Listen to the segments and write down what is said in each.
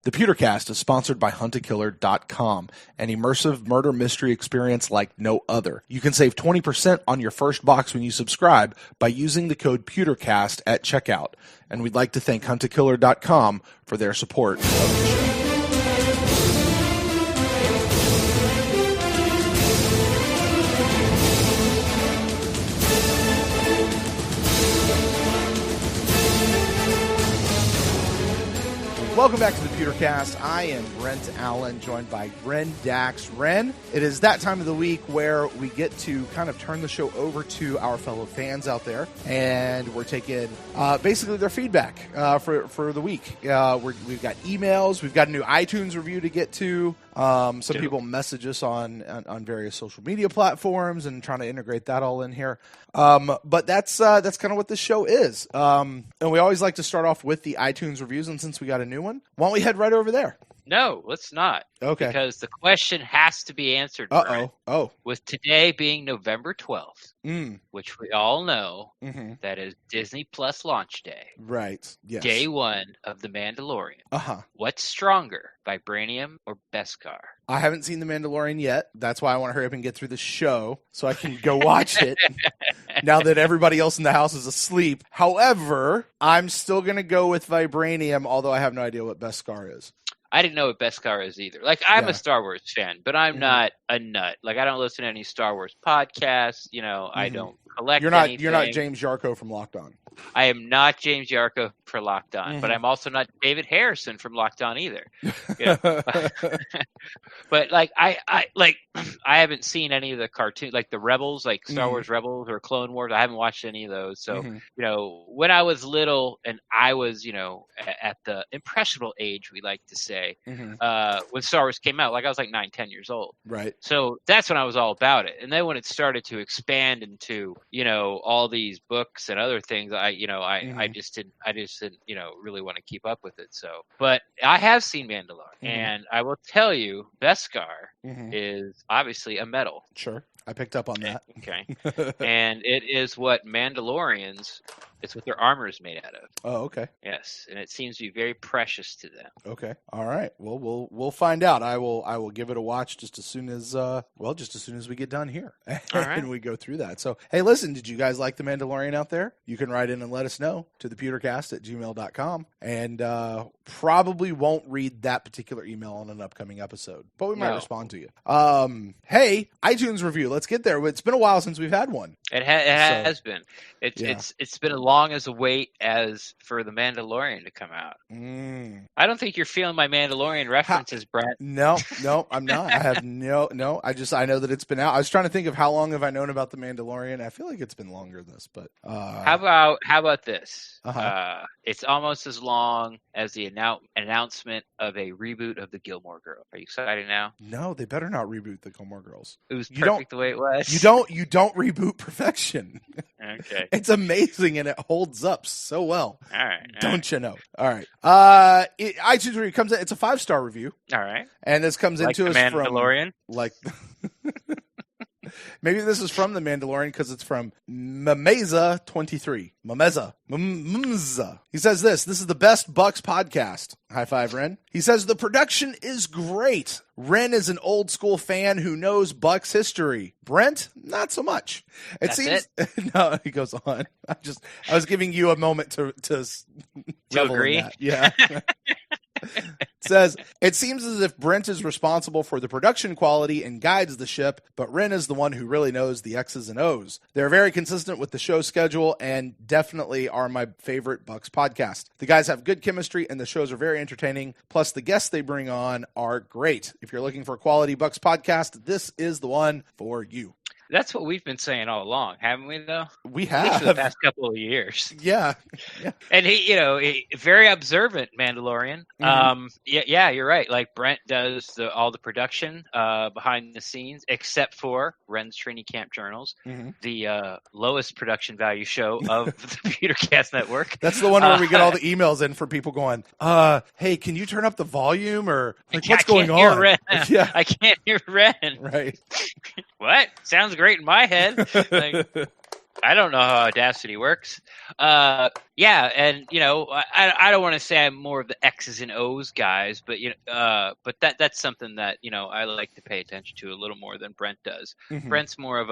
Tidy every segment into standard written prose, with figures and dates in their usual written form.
The Pewtercast is sponsored by huntakiller.com, an immersive murder mystery experience like no other. You can save 20% on your first box when you subscribe by using the code Pewtercast at checkout. And we'd like to thank huntakiller.com for their support of the show. Welcome back to the Pewtercast. I am Brent Allen, joined by Ren Dax. Ren, it is that time of the week where we get to kind of turn the show over to our fellow fans out there, and we're taking basically their feedback for the week. We've got emails, we've got a new iTunes review to get to. Some people message us on various social media platforms and trying to integrate that all in here. But that's kind of what this show is. And we always like to start off with the iTunes reviews, and since we got a new one, why don't we head right over there? No, let's not. Okay. Because the question has to be answered. Oh. With today being November 12th, which we all know that is Disney Plus launch day. Right. Yes. Day one of The Mandalorian. Uh-huh. What's stronger, Vibranium or Beskar? I haven't seen The Mandalorian yet. That's why I want to hurry up and get through the show so I can go watch it now that everybody else in the house is asleep. However, I'm still going to go with Vibranium, although I have no idea what Beskar is. I didn't know what Beskar is either. Like, I'm a Star Wars fan, but I'm not a nut. Like, I don't listen to any Star Wars podcasts. You know, I don't collect anything. You're not James Yarko from Locked On. I am not James Yarko for Locked On, but I'm also not David Harrison from Locked On either. You know? But like I haven't seen any of the cartoons, like the Rebels, like Star Wars Rebels or Clone Wars. I haven't watched any of those. So you know, when I was little and I was, you know, at the impressionable age, we like to say, when Star Wars came out, like I was like 9-10 years old. Right. So that's when I was all about it. And then when it started to expand into, you know, all these books and other things, I just didn't, you know, really want to keep up with it. So, but I have seen Mandalorian, and I will tell you, Beskar is obviously a metal. Sure. I picked up on that. Okay. And it is what Mandalorians, it's what their armor is made out of. Oh, okay. Yes, and it seems to be very precious to them. Okay. All right. Well, we'll find out. I will give it a watch just as soon as we get done here. All right. And we go through that. So, hey, listen, did you guys like The Mandalorian out there? You can write in and let us know to thepewtercast@gmail.com, and probably won't read that particular email on an upcoming episode, but we might respond to you. Hey, iTunes review. Let's get there. It's been a while since we've had one. It has been. It's been as long as a wait as for The Mandalorian to come out. I don't think you're feeling my Mandalorian references, Brett. No, I'm not. I have no. I know that it's been out. I was trying to think of how long have I known about The Mandalorian. I feel like it's been longer than this, but how about this? It's almost as long as the announcement of a reboot of the Gilmore Girls. Are you excited now? No, they better not reboot the Gilmore Girls. It was perfect the way it was. You don't reboot perfection. Okay. It's amazing and it holds up so well. All right. Don't you know? All right. iTunes review comes in. It's a 5-star review. All right. And this comes like into us Mandalorian? From like maybe this is from The Mandalorian because it's from Mameza23. Mameza. He says this is the best Bucks podcast. High five, Ren. He says the production is great. Ren is an old school fan who knows Bucks history. Brent, not so much. No, he goes on. I was giving you a moment to agree. That. Yeah. Says, it seems as if Brent is responsible for the production quality and guides the ship, but Ren is the one who really knows the X's and O's. They're very consistent with the show schedule and definitely are my favorite Bucks podcast. The guys have good chemistry and the shows are very entertaining. Plus, the guests they bring on are great. If you're looking for a quality Bucks podcast, this is the one for you. That's what we've been saying all along, haven't we, though? We have. For the past couple of years. Yeah. And he very observant Mandalorian. Yeah, you're right. Like, Brent does all the production behind the scenes, except for Ren's Trini Camp Journals, the lowest production value show of the Pewtercast Network. That's the one where we get all the emails in for people going, hey, can you turn up the volume? Or like, what's going on? Hear Ren. Yeah. I can't hear Ren. Right. What? Sounds great in my head. Like, I don't know how Audacity works. Yeah, and I don't want to say I'm more of the X's and O's guys, but but that's something that I like to pay attention to a little more than Brent does. Mm-hmm. Brent's more of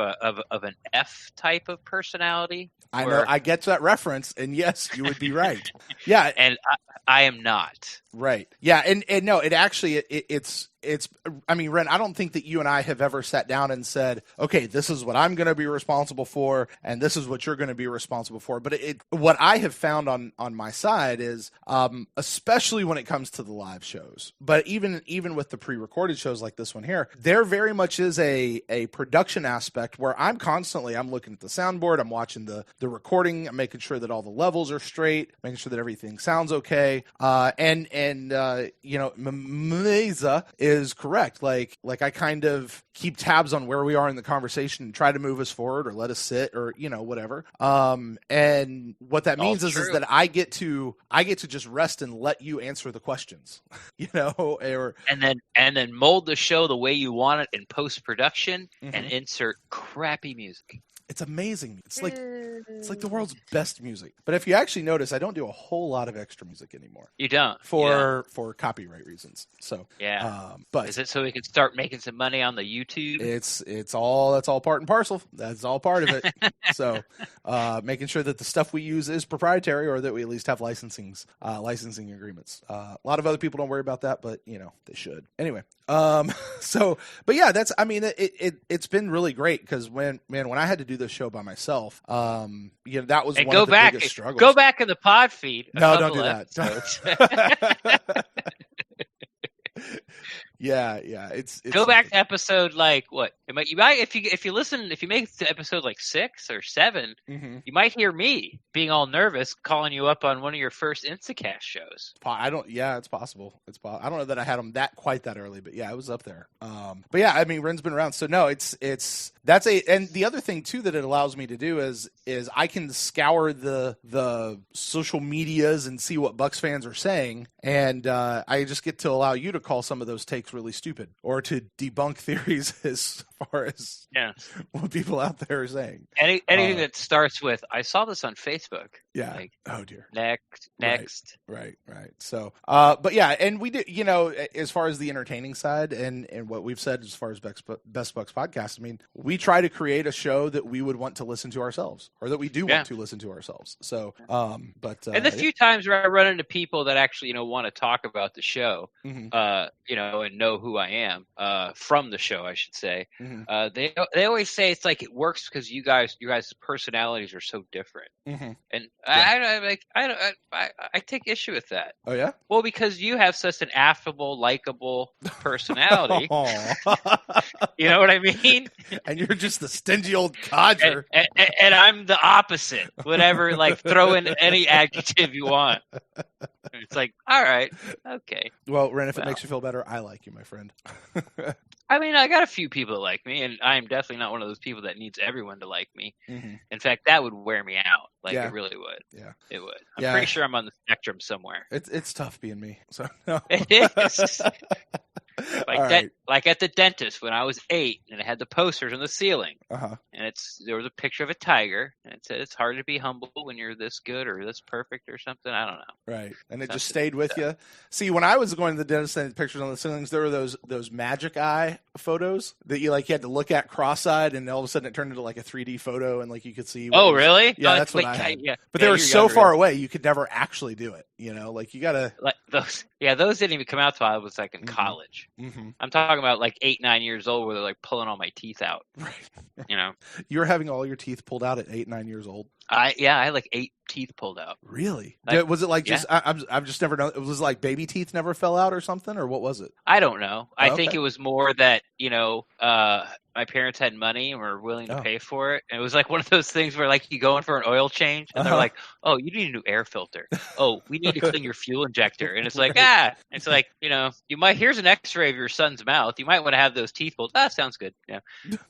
an F type of personality. I know, I get that reference, and yes, you would be right. Yeah, and I am not. Right. Yeah, and no, it actually it's. I mean, Ren, I don't think that you and I have ever sat down and said, okay, this is what I'm going to be responsible for, and this is what you're going to be responsible for. But what I have found on my side is, especially when it comes to the live shows, but even with the pre-recorded shows like this one here, there very much is a production aspect where I'm looking at the soundboard, I'm watching the recording, I'm making sure that all the levels are straight, making sure that everything sounds okay, and Meza is correct. Like I kind of keep tabs on where we are in the conversation and try to move us forward or let us sit or whatever. And what that means is that I get to just rest and let you answer the questions, and then mold the show the way you want it in post production and insert crappy music. It's amazing. It's like the world's best music. But if you actually notice, I don't do a whole lot of extra music anymore. You don't for copyright reasons. So but is it so we can start making some money on the YouTube? That's all part and parcel. That's all part of it. So making sure that the stuff we use is proprietary, or that we at least have licensing agreements. A lot of other people don't worry about that, but they should. Anyway, but yeah, it's been really great because when I had to do this show by myself, that was one of the biggest struggles. Go back in the pod feed. No, don't do that. Yeah. It's go back to episode what? You might if you listen, if you make it to episode 6 or 7, you might hear me being all nervous calling you up on one of your first Instacast shows. Yeah, it's possible. I don't know that I had them quite that early, but yeah, I was up there. But yeah, I mean, Ren's been around, so no, and the other thing too that it allows me to do is I can scour the social medias and see what Bucks fans are saying, and I just get to allow you to call some of those takes really stupid or to debunk theories as far as what people out there are saying. Anything that starts with "I saw this on Facebook." Yeah. Oh dear. Next. Right. So, but yeah, and we do, as far as the entertaining side and what we've said as far as Best Bucks podcast, I mean, we try to create a show that we would want to listen to ourselves, or that we do want to listen to ourselves. So, and the few times where I run into people that actually, want to talk about the show, and know who I am, from the show, I should say, they always say it's like it works because you guys' personalities are so different, and I take issue with that. Oh yeah. Well, because you have such an affable, likable personality. You know what I mean? And you're just the stingy old codger. And I'm the opposite. Whatever, throw in any adjective you want. It's like, all right, okay. Well, Ren, if it makes you feel better, I like you, my friend. I mean, I got a few people that like me, and I'm definitely not one of those people that needs everyone to like me. In fact, that would wear me out. It really would. Yeah, it would. I'm pretty sure I'm on the spectrum somewhere. It's tough being me. So no. It is. Like at the dentist when I was 8, and it had the posters on the ceiling, and there was a picture of a tiger, and it said it's hard to be humble when you're this good or this perfect or something. I don't know. Right, and it just stayed with you. See, when I was going to the dentist and the pictures on the ceilings, there were those magic eye photos that you had to look at cross-eyed, and all of a sudden it turned into a 3D photo, and you could see. Oh, really? Yeah, that's what I had. Yeah. But they were so far away, you could never actually do it. You gotta those. Yeah, those didn't even come out till I was in college. I'm talking about 8, 9 years old, where they're pulling all my teeth out. Right. You were having all your teeth pulled out at 8, 9 years old. I had 8 teeth pulled out. Really? Was it just? I've just never known. It was baby teeth never fell out or something, or what was it? I don't know. I think it was more that my parents had money and were willing to pay for it. And it was one of those things where you go in for an oil change and they're like, "Oh, you need a new air filter. Oh, we need to clean your fuel injector." And it's it's you might, here's an X-ray of your son's mouth. You might want to have those teeth pulled. Sounds good. Yeah.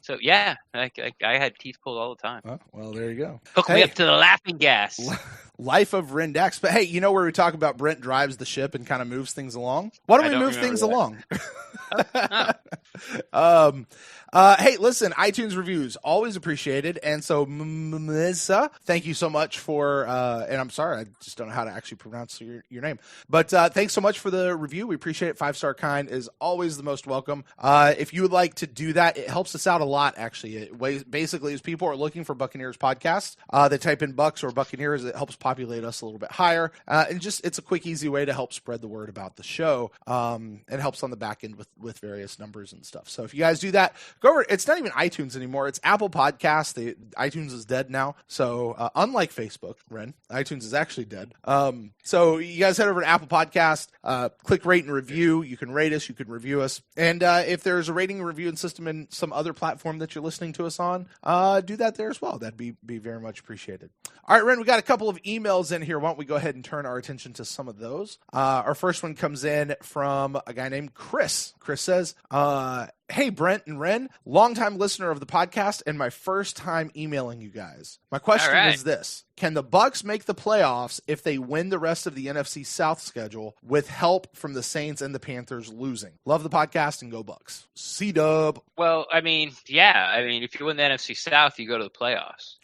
So I had teeth pulled all the time. Oh, well, there you go. Hook me up to the laughing gas. Life of Ren Dax. But hey, where we talk about Brent drives the ship and kind of moves things along? Why don't we move things along? Hey, listen, iTunes reviews, always appreciated. And so, Melissa, thank you so much for, and I'm sorry, I just don't know how to actually pronounce your name. But thanks so much for the review. We appreciate it. 5-star kind is always the most welcome. If you would like to do that, it helps us out a lot, actually. Basically, as people are looking for Buccaneers podcasts, they type in Bucks or Buccaneers, it helps populate us a little bit higher. And just, it's a quick, easy way to help spread the word about the show. It helps on the back end with various numbers and stuff. So if you guys do that, go over. It's not even iTunes anymore. It's Apple Podcasts. iTunes is dead now. So unlike Facebook, Ren, iTunes is actually dead. So you guys head over to Apple Podcast, click rate and review. You can rate us. You can review us. And if there's a rating and reviewing system in some other platform that you're listening to us on, do that there as well. That'd be very much appreciated. All right, Ren, we got a couple of emails in here. Why don't we go ahead and turn our attention to some of those? Our first one comes in from a guy named Chris. Chris says, hey, Brent and Ren, longtime listener of the podcast and my first time emailing you guys. My question is this. Can the Bucks make the playoffs if they win the rest of the NFC South schedule with help from the Saints and the Panthers losing? Love the podcast and go Bucks. C-dub. Well, I mean, yeah. I mean, if you win the NFC South, you go to the playoffs.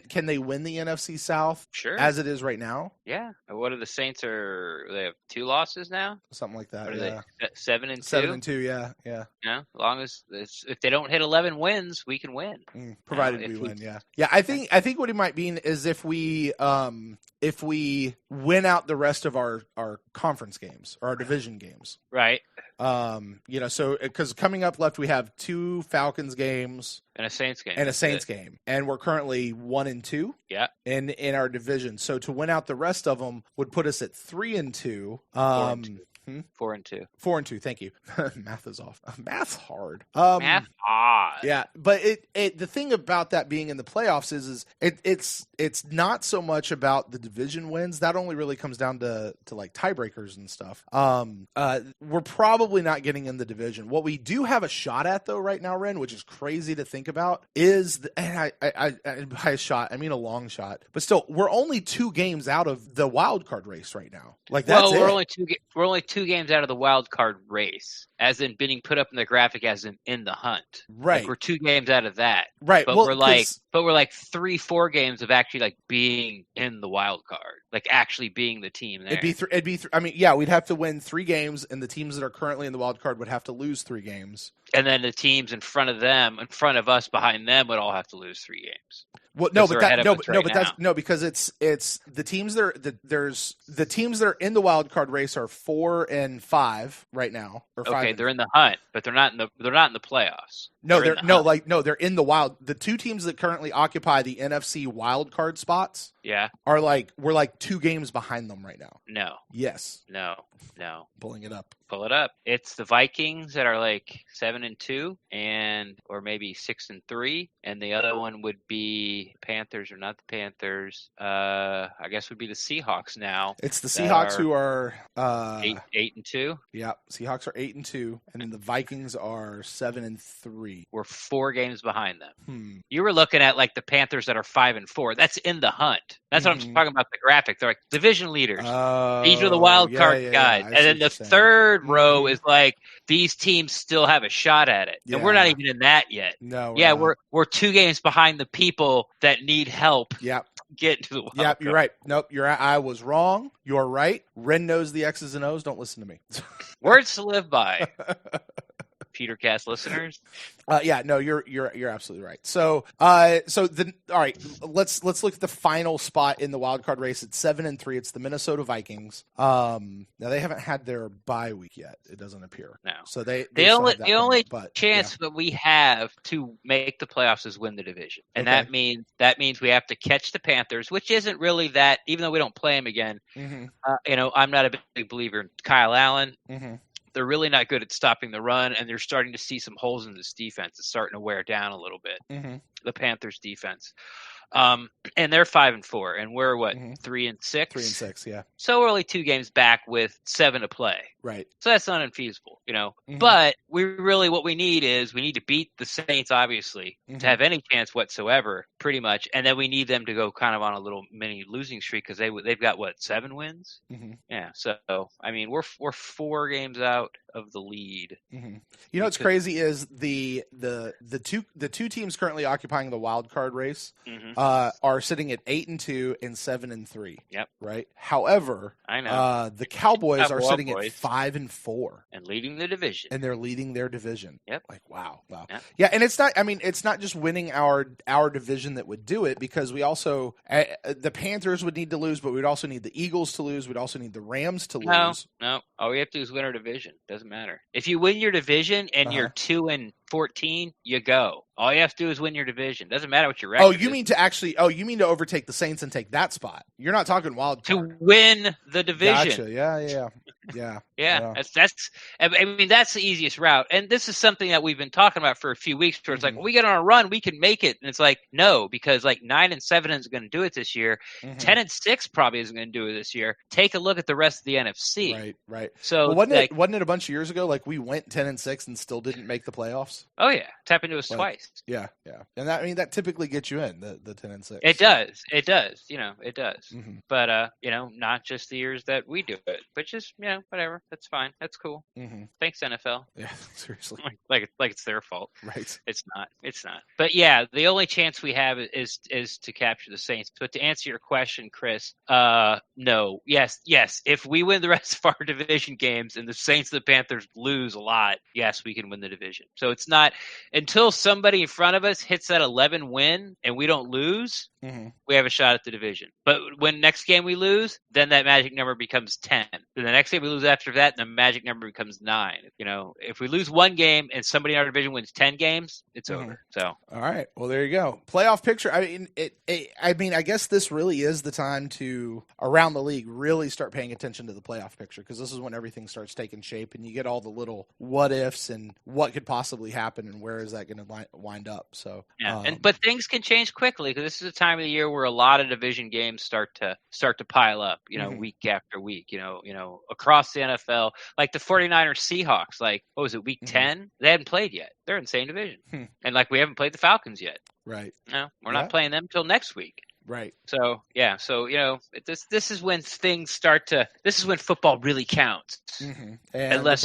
Can they win the NFC South as it is right now? Yeah. What are the Saints? They have 2 losses now? Something like that, yeah. 7-2? 7-2, yeah. Yeah, as long as if they don't hit 11 wins, we can win. Provided we win, yeah. Yeah, I think what he might mean is if we win out the rest of our conference games or our division games. Right. So because coming up left we have 2 Falcons games and a Saints game. game. And we're currently 1-2. Yeah. In our division. So to win out the rest of them would put us at 3-2. 4-2. 4-2. Thank you. Math is off. Math's hard. Math odd. Yeah, but the thing about that being in the playoffs is it's not so much about the division wins. That only really comes down to like tiebreakers and stuff. We're probably not getting in the division. What we do have a shot at though right now, Ren, which is crazy to think about, is by a shot I mean a long shot, but still we're only 2 games out of the wild card race right now. Like that's we're only 2 games out of the wild card race, as in being put up in the graphic as in the hunt. Right. Like we're 2 games out of that. Right. But we're like 3-4 games of actually like being in the wild card, like actually being the team there. We'd have to win 3 games, and the teams that are currently in the wild card would have to lose 3 games. And then the teams in front of us, behind them would all have to lose 3 games. Well, because it's the teams the teams that are in the wild card race are 4 and 5 right now. Okay, they're in the hunt, but they're not in the playoffs. They're in the wild. The 2 teams that currently occupy the NFC wild card spots, we're like 2 games behind them right now. No. Yes. No. Pulling it up. Pull it up. It's the Vikings that are like 7-2 or maybe 6-3, and the other one would be Panthers or not the Panthers. I guess would be the Seahawks now. It's the Seahawks who are 8-2. Yeah, Seahawks are 8-2, and then the Vikings are 7-3. We're 4 games behind them. You were looking at like the Panthers that are 5-4. That's in the hunt. That's what I'm talking about. The graphic. They're like division leaders. These are the wild card guys, and then the third row is like these teams still have a shot at it, and we're not even in that yet. No, we're 2 games behind the people that need help. Get to the wild card. You're right. Nope, you're right. I was wrong. You're right. Ren knows the X's and O's. Don't listen to me. Words to live by. PeterCast listeners. You're absolutely right. So all right, let's look at the final spot in the wild card race. It's 7-3. It's the Minnesota Vikings. Now they haven't had their bye week yet. It doesn't appear. No. So the only chance that we have to make the playoffs is win the division, and that means we have to catch the Panthers, which isn't really that. Even though we don't play them again, I'm not a big believer in Kyle Allen. They're really not good at stopping the run, and they're starting to see some holes in this defense. It's starting to wear down a little bit. The Panthers defense. And they're 5-4, and we're 3-6? 3-6, yeah. So we're only 2 games back with 7 to play. Right. So that's not unfeasible, But what we need to beat the Saints, obviously, to have any chance whatsoever. pretty much. And then we need them to go kind of on a little mini losing streak because they've got what, 7 wins? Mm-hmm. Yeah. So I mean, we're 4 games out of the lead. Mm-hmm. You know what's crazy is the two teams currently occupying the wild card race are sitting at 8-2 and 7-3. Yep. Right. However, I know the Cowboys are sitting at 5-4 and leading the division. And they're leading their division. Yep. Like wow. Yep. Yeah, and it's not. I mean, it's not just winning our division that would do it, because we also the Panthers would need to lose, but we'd also need the Eagles to lose. We'd also need the Rams to lose. No. All we have to do is win our division. Doesn't matter. If you win your division and you're 2-14, you go. All you have to do is win your division. Doesn't matter what your record is. You mean to overtake the Saints and take that spot? You're not talking wild card. To win the division. Gotcha. Yeah. That's. I mean, that's the easiest route. And this is something that we've been talking about for a few weeks. Where it's like, we get on a run, we can make it. And it's like, no, because like 9-7 isn't going to do it this year. 10-6 probably isn't going to do it this year. Take a look at the rest of the NFC. Right. So wasn't it a bunch of years ago? Like we went 10-6 and still didn't make the playoffs. Oh yeah, it's happened to us twice. Yeah, and that typically gets you in the 10-6. It does. It does. It does. But not just the years that we do it, but just whatever. That's fine. That's cool. Thanks, NFL. Yeah, seriously. like it's their fault. Right. It's not. But yeah, the only chance we have is to capture the Saints. But to answer your question, Chris, no. Yes. If we win the rest of our division games and the Saints and the Panthers lose a lot, yes, we can win the division. So it's not until somebody in front of us hits that 11 win and we don't lose, we have a shot at the division. But when next game we lose, then that magic number becomes 10. Then the next game we lose after that, the magic number becomes 9. If we lose one game and somebody in our division wins 10 games, it's over. So all right, well there you go. Playoff picture. I mean, I guess this really is the time to around the league really start paying attention to the playoff picture, because this is when everything starts taking shape and you get all the little what ifs and what could possibly happen and where is that going to wind up. So but things can change quickly, because this is a time of the year where a lot of division games start to pile up, week after week, across the NFL, like the 49ers Seahawks, like, what was it, week 10? They hadn't played yet. They're in the same division. And like, we haven't played the Falcons yet. Right. No, we're not playing them till next week. Right. So, this is when things start to, this is when football really counts. And unless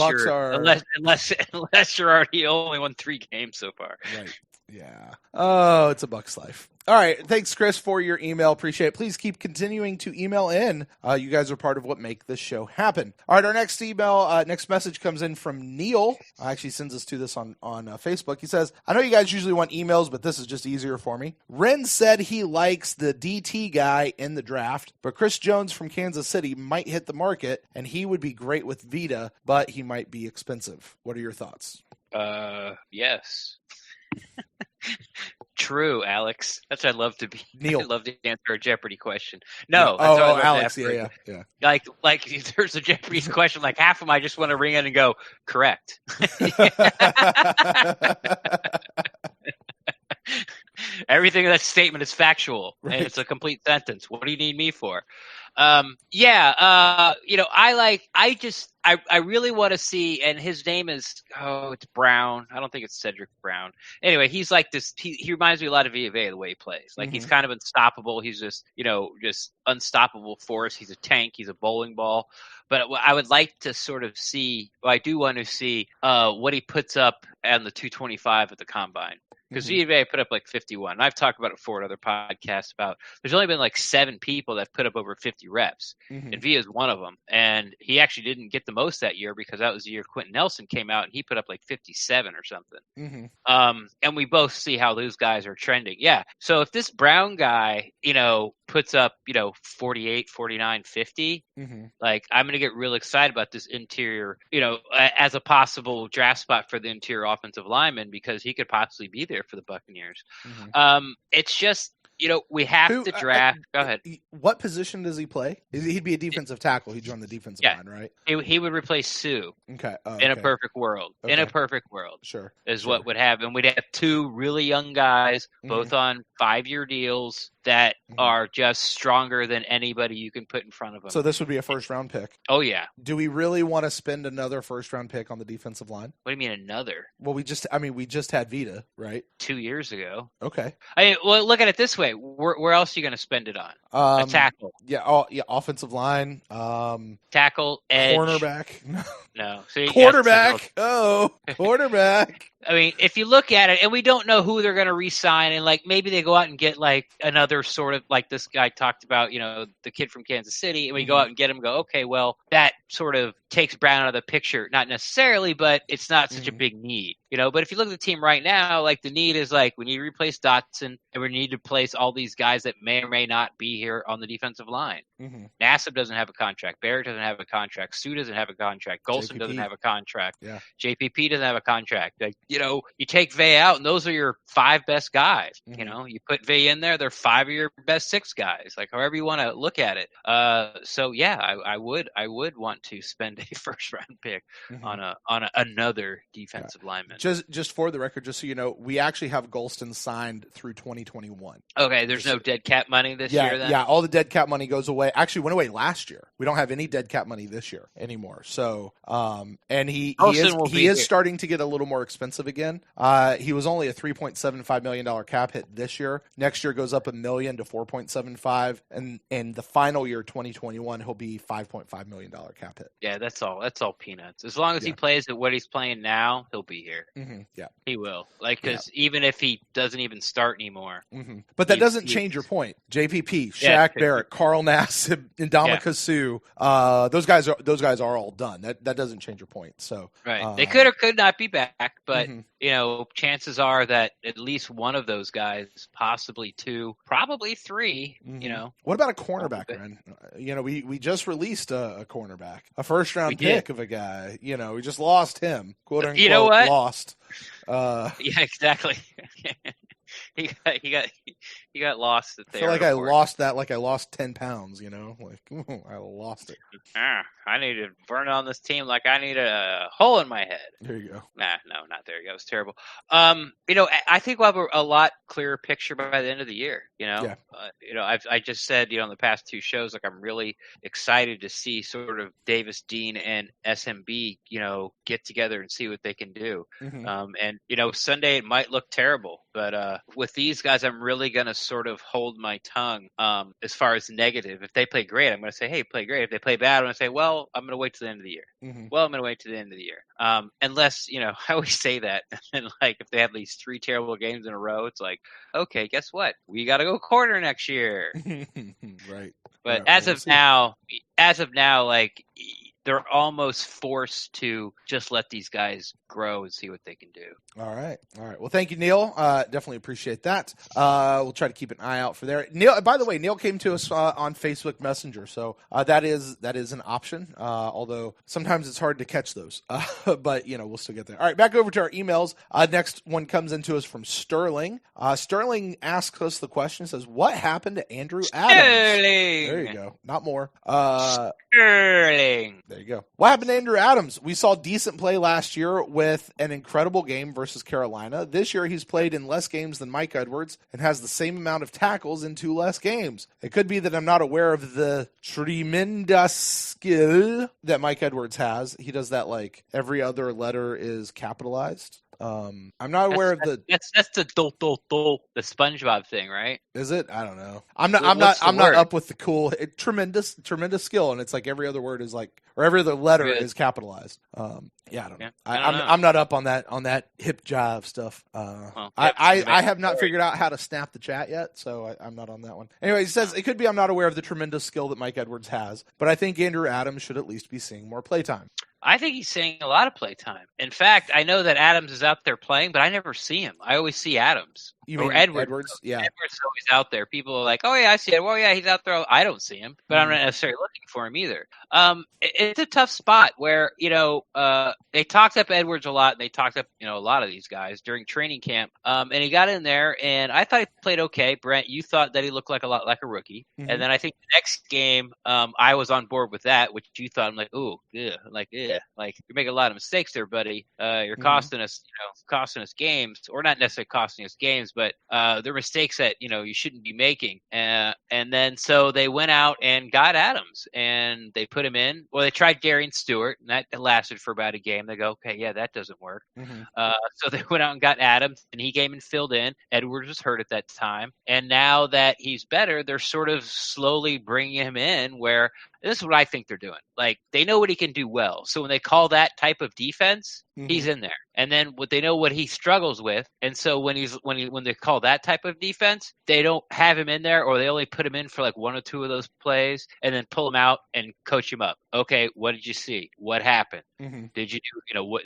you're already only won 3 games so far. Right. Yeah. Oh, it's a Bucs life. All right. Thanks, Chris, for your email. Appreciate it. Please keep continuing to email in. You guys are part of what make this show happen. All right. Our next next message comes in from Neil. Actually sends us to this on Facebook. He says, I know you guys usually want emails, but this is just easier for me. Ren said he likes the DT guy in the draft, but Chris Jones from Kansas City might hit the market, and he would be great with Vita, but he might be expensive. What are your thoughts? Yes. True, Alex. That's what I'd love to be. Neil. I'd love to answer a Jeopardy question. No. Alex. Yeah. Like if there's a Jeopardy question, like half of them I just want to ring in and go, correct. Everything in that statement is factual, and it's a complete sentence. What do you need me for? I really want to see, and his name is, it's Brown. I don't think it's Cedric Brown. Anyway, he's like this. He reminds me a lot of Vita the way he plays. Like he's kind of unstoppable. He's just unstoppable force. He's a tank. He's a bowling ball. But I would like to sort of see. Well, I do want to see what he puts up on the 225 at the combine. Because Vita put up like 51. And I've talked about it before in other podcasts about there's only been like 7 people that have put up over 50 reps. And Villa's one of them. And he actually didn't get the most that year because that was the year Quentin Nelson came out and he put up like 57 or something. And we both see how those guys are trending. Yeah. So if this Brown guy, puts up, 48, 49, 50, like I'm going to get real excited about this interior, as a possible draft spot for the interior offensive lineman, because he could possibly be there for the Buccaneers. It's just, we have to draft. Go ahead. What position does he play? He'd be a defensive tackle. He'd join the defensive line, right? He would replace Sue. Okay. In a perfect world. Okay. In a perfect world. Sure. What would happen. We'd have two really young guys, both on 5-year deals that are just stronger than anybody you can put in front of them. So this would be a first-round pick. Oh, yeah. Do we really want to spend another first-round pick on the defensive line? What do you mean another? Well, we just had Vita, right? 2 years ago. Okay. Look at it this way. Where else are you going to spend it on? A tackle. Yeah. Offensive line. Tackle, edge. Cornerback. No. Quarterback. Quarterback. I mean, if you look at it, and we don't know who they're going to re-sign, and maybe they go out and get another sort of like this guy talked about, the kid from Kansas City, and we go out and get him and go, okay, well, that sort of takes Brown out of the picture. Not necessarily, but it's not such a big need, But if you look at the team right now, the need is we need to replace Dotson, and we need to replace all these guys that may or may not be here on the defensive line. Nassib doesn't have a contract. Barrett doesn't have a contract. Sue doesn't have a contract. Golson doesn't have a contract. Yeah. JPP doesn't have a contract. You take Vay out, and those are your 5 best guys. You put Vay in there, they're 5 of your best 6 guys. However you want to look at it. So yeah, I would want to spend a first round pick on another defensive lineman. Just for the record, just so you know, we actually have Golston signed through 2021. Okay, there's no dead cap money this year then? Yeah, all the dead cap money goes away. Actually went away last year. We don't have any dead cap money this year anymore. So and he is starting to get a little more expensive again. He was only a $3.75 million cap hit this year. Next year goes up $1 million to 4.75, and in the final year, 2021, he'll be $5.5 million cap hit. Yeah, that's all peanuts. As long as he plays at what he's playing now, he'll be here. Yeah, he will. Because even if he doesn't even start anymore, but that doesn't change your point. JPP, Shaq Barrett, Carl Nassib, Ndamukong Suh, those guys are all done. That doesn't change your point. So right, they could or could not be back, but chances are that at least one of those guys, possibly 2, probably 3. What about a cornerback, man? We just released a cornerback, a first round pick of a guy. We just lost him, quote unquote. Lost. Yeah, exactly. He got lost at the I feel like airport. I lost that like I lost 10 pounds, I lost it. I need to burn on this team like I need a hole in my head. There you go. Nah, no, not there you go. It was terrible. I think we'll have a lot clearer picture by the end of the year. Yeah. I just said, in the past 2 shows, I'm really excited to see sort of Davis, Dean, and SMB, get together and see what they can do. And Sunday it might look terrible, but with these guys, I'm really going to sort of hold my tongue as far as negative. If they play great, I'm going to say, hey, play great. If they play bad, I'm going to say, well, I'm going to wait to the end of the year. Well, I'm going to wait to the end of the year. Unless, I always say that. And if they have these 3 terrible games in a row, it's like, okay, guess what? We got to go quarter next year. Right. But as of now, they're almost forced to just let these guys grow and see what they can do. All right. Well, thank you, Neil. Definitely appreciate that. We'll try to keep an eye out for there. Neil, by the way, Neil came to us on Facebook Messenger, so that is an option. Although sometimes it's hard to catch those, but we'll still get there. All right, back over to our emails. Next one comes into us from Sterling. Sterling asks us the question. Says, "What happened to Andrew Adams?" Sterling. There you go. Not more. Sterling. There you go. What happened to Andrew Adams? We saw decent play last year with an incredible game versus Carolina. This year he's played in less games than Mike Edwards and has the same amount of tackles in 2 less games. It could be that I'm not aware of the tremendous skill that Mike Edwards has. He does that every other letter is capitalized. I'm not aware of the. That's the the SpongeBob thing, right? Is it? I don't know. I'm not up with the cool tremendous skill, and it's every other word is or every other letter is capitalized. Yeah, I don't know. I'm not up on that hip jive stuff. I have not figured out how to snap the chat yet, so I'm not on that one. Anyway, he says it could be I'm not aware of the tremendous skill that Mike Edwards has, but I think Andrew Adams should at least be seeing more playtime. I think he's seeing a lot of playtime. In fact, I know that Adams is out there playing, but I never see him. I always see Adams. You Or mean Edwards? Yeah. Edwards always out there. People are like, "Oh yeah, I see it. Well, yeah, he's out there." I don't see him, but I'm not necessarily looking for him either. It's a tough spot where they talked up Edwards a lot, and they talked up a lot of these guys during training camp. And he got in there, and I thought he played okay. Brent, you thought that he looked like a lot like a rookie, and then I think the next game, I was on board with that, which you thought. I'm like, "Ooh, yeah, like you're making a lot of mistakes there, buddy. You're costing us, games, or not necessarily costing us games, but they're mistakes that you shouldn't be making." And then so they went out and got Adams, and they put him in. Well, they tried Darian Stewart, and that lasted for about a game. They go, "Okay, yeah, that doesn't work." So they went out and got Adams, and he came and filled in. Edwards was hurt at that time, and now that he's better, they're sort of slowly bringing him in. Where this is what I think they're doing. Like, they know what he can do well. So when they call that type of defense, he's in there. And then they know what he struggles with. And so when they call that type of defense, they don't have him in there, or they only put him in for like one or two of those plays and then pull him out and coach him up. Okay, what did you see? What happened? Did you do, what,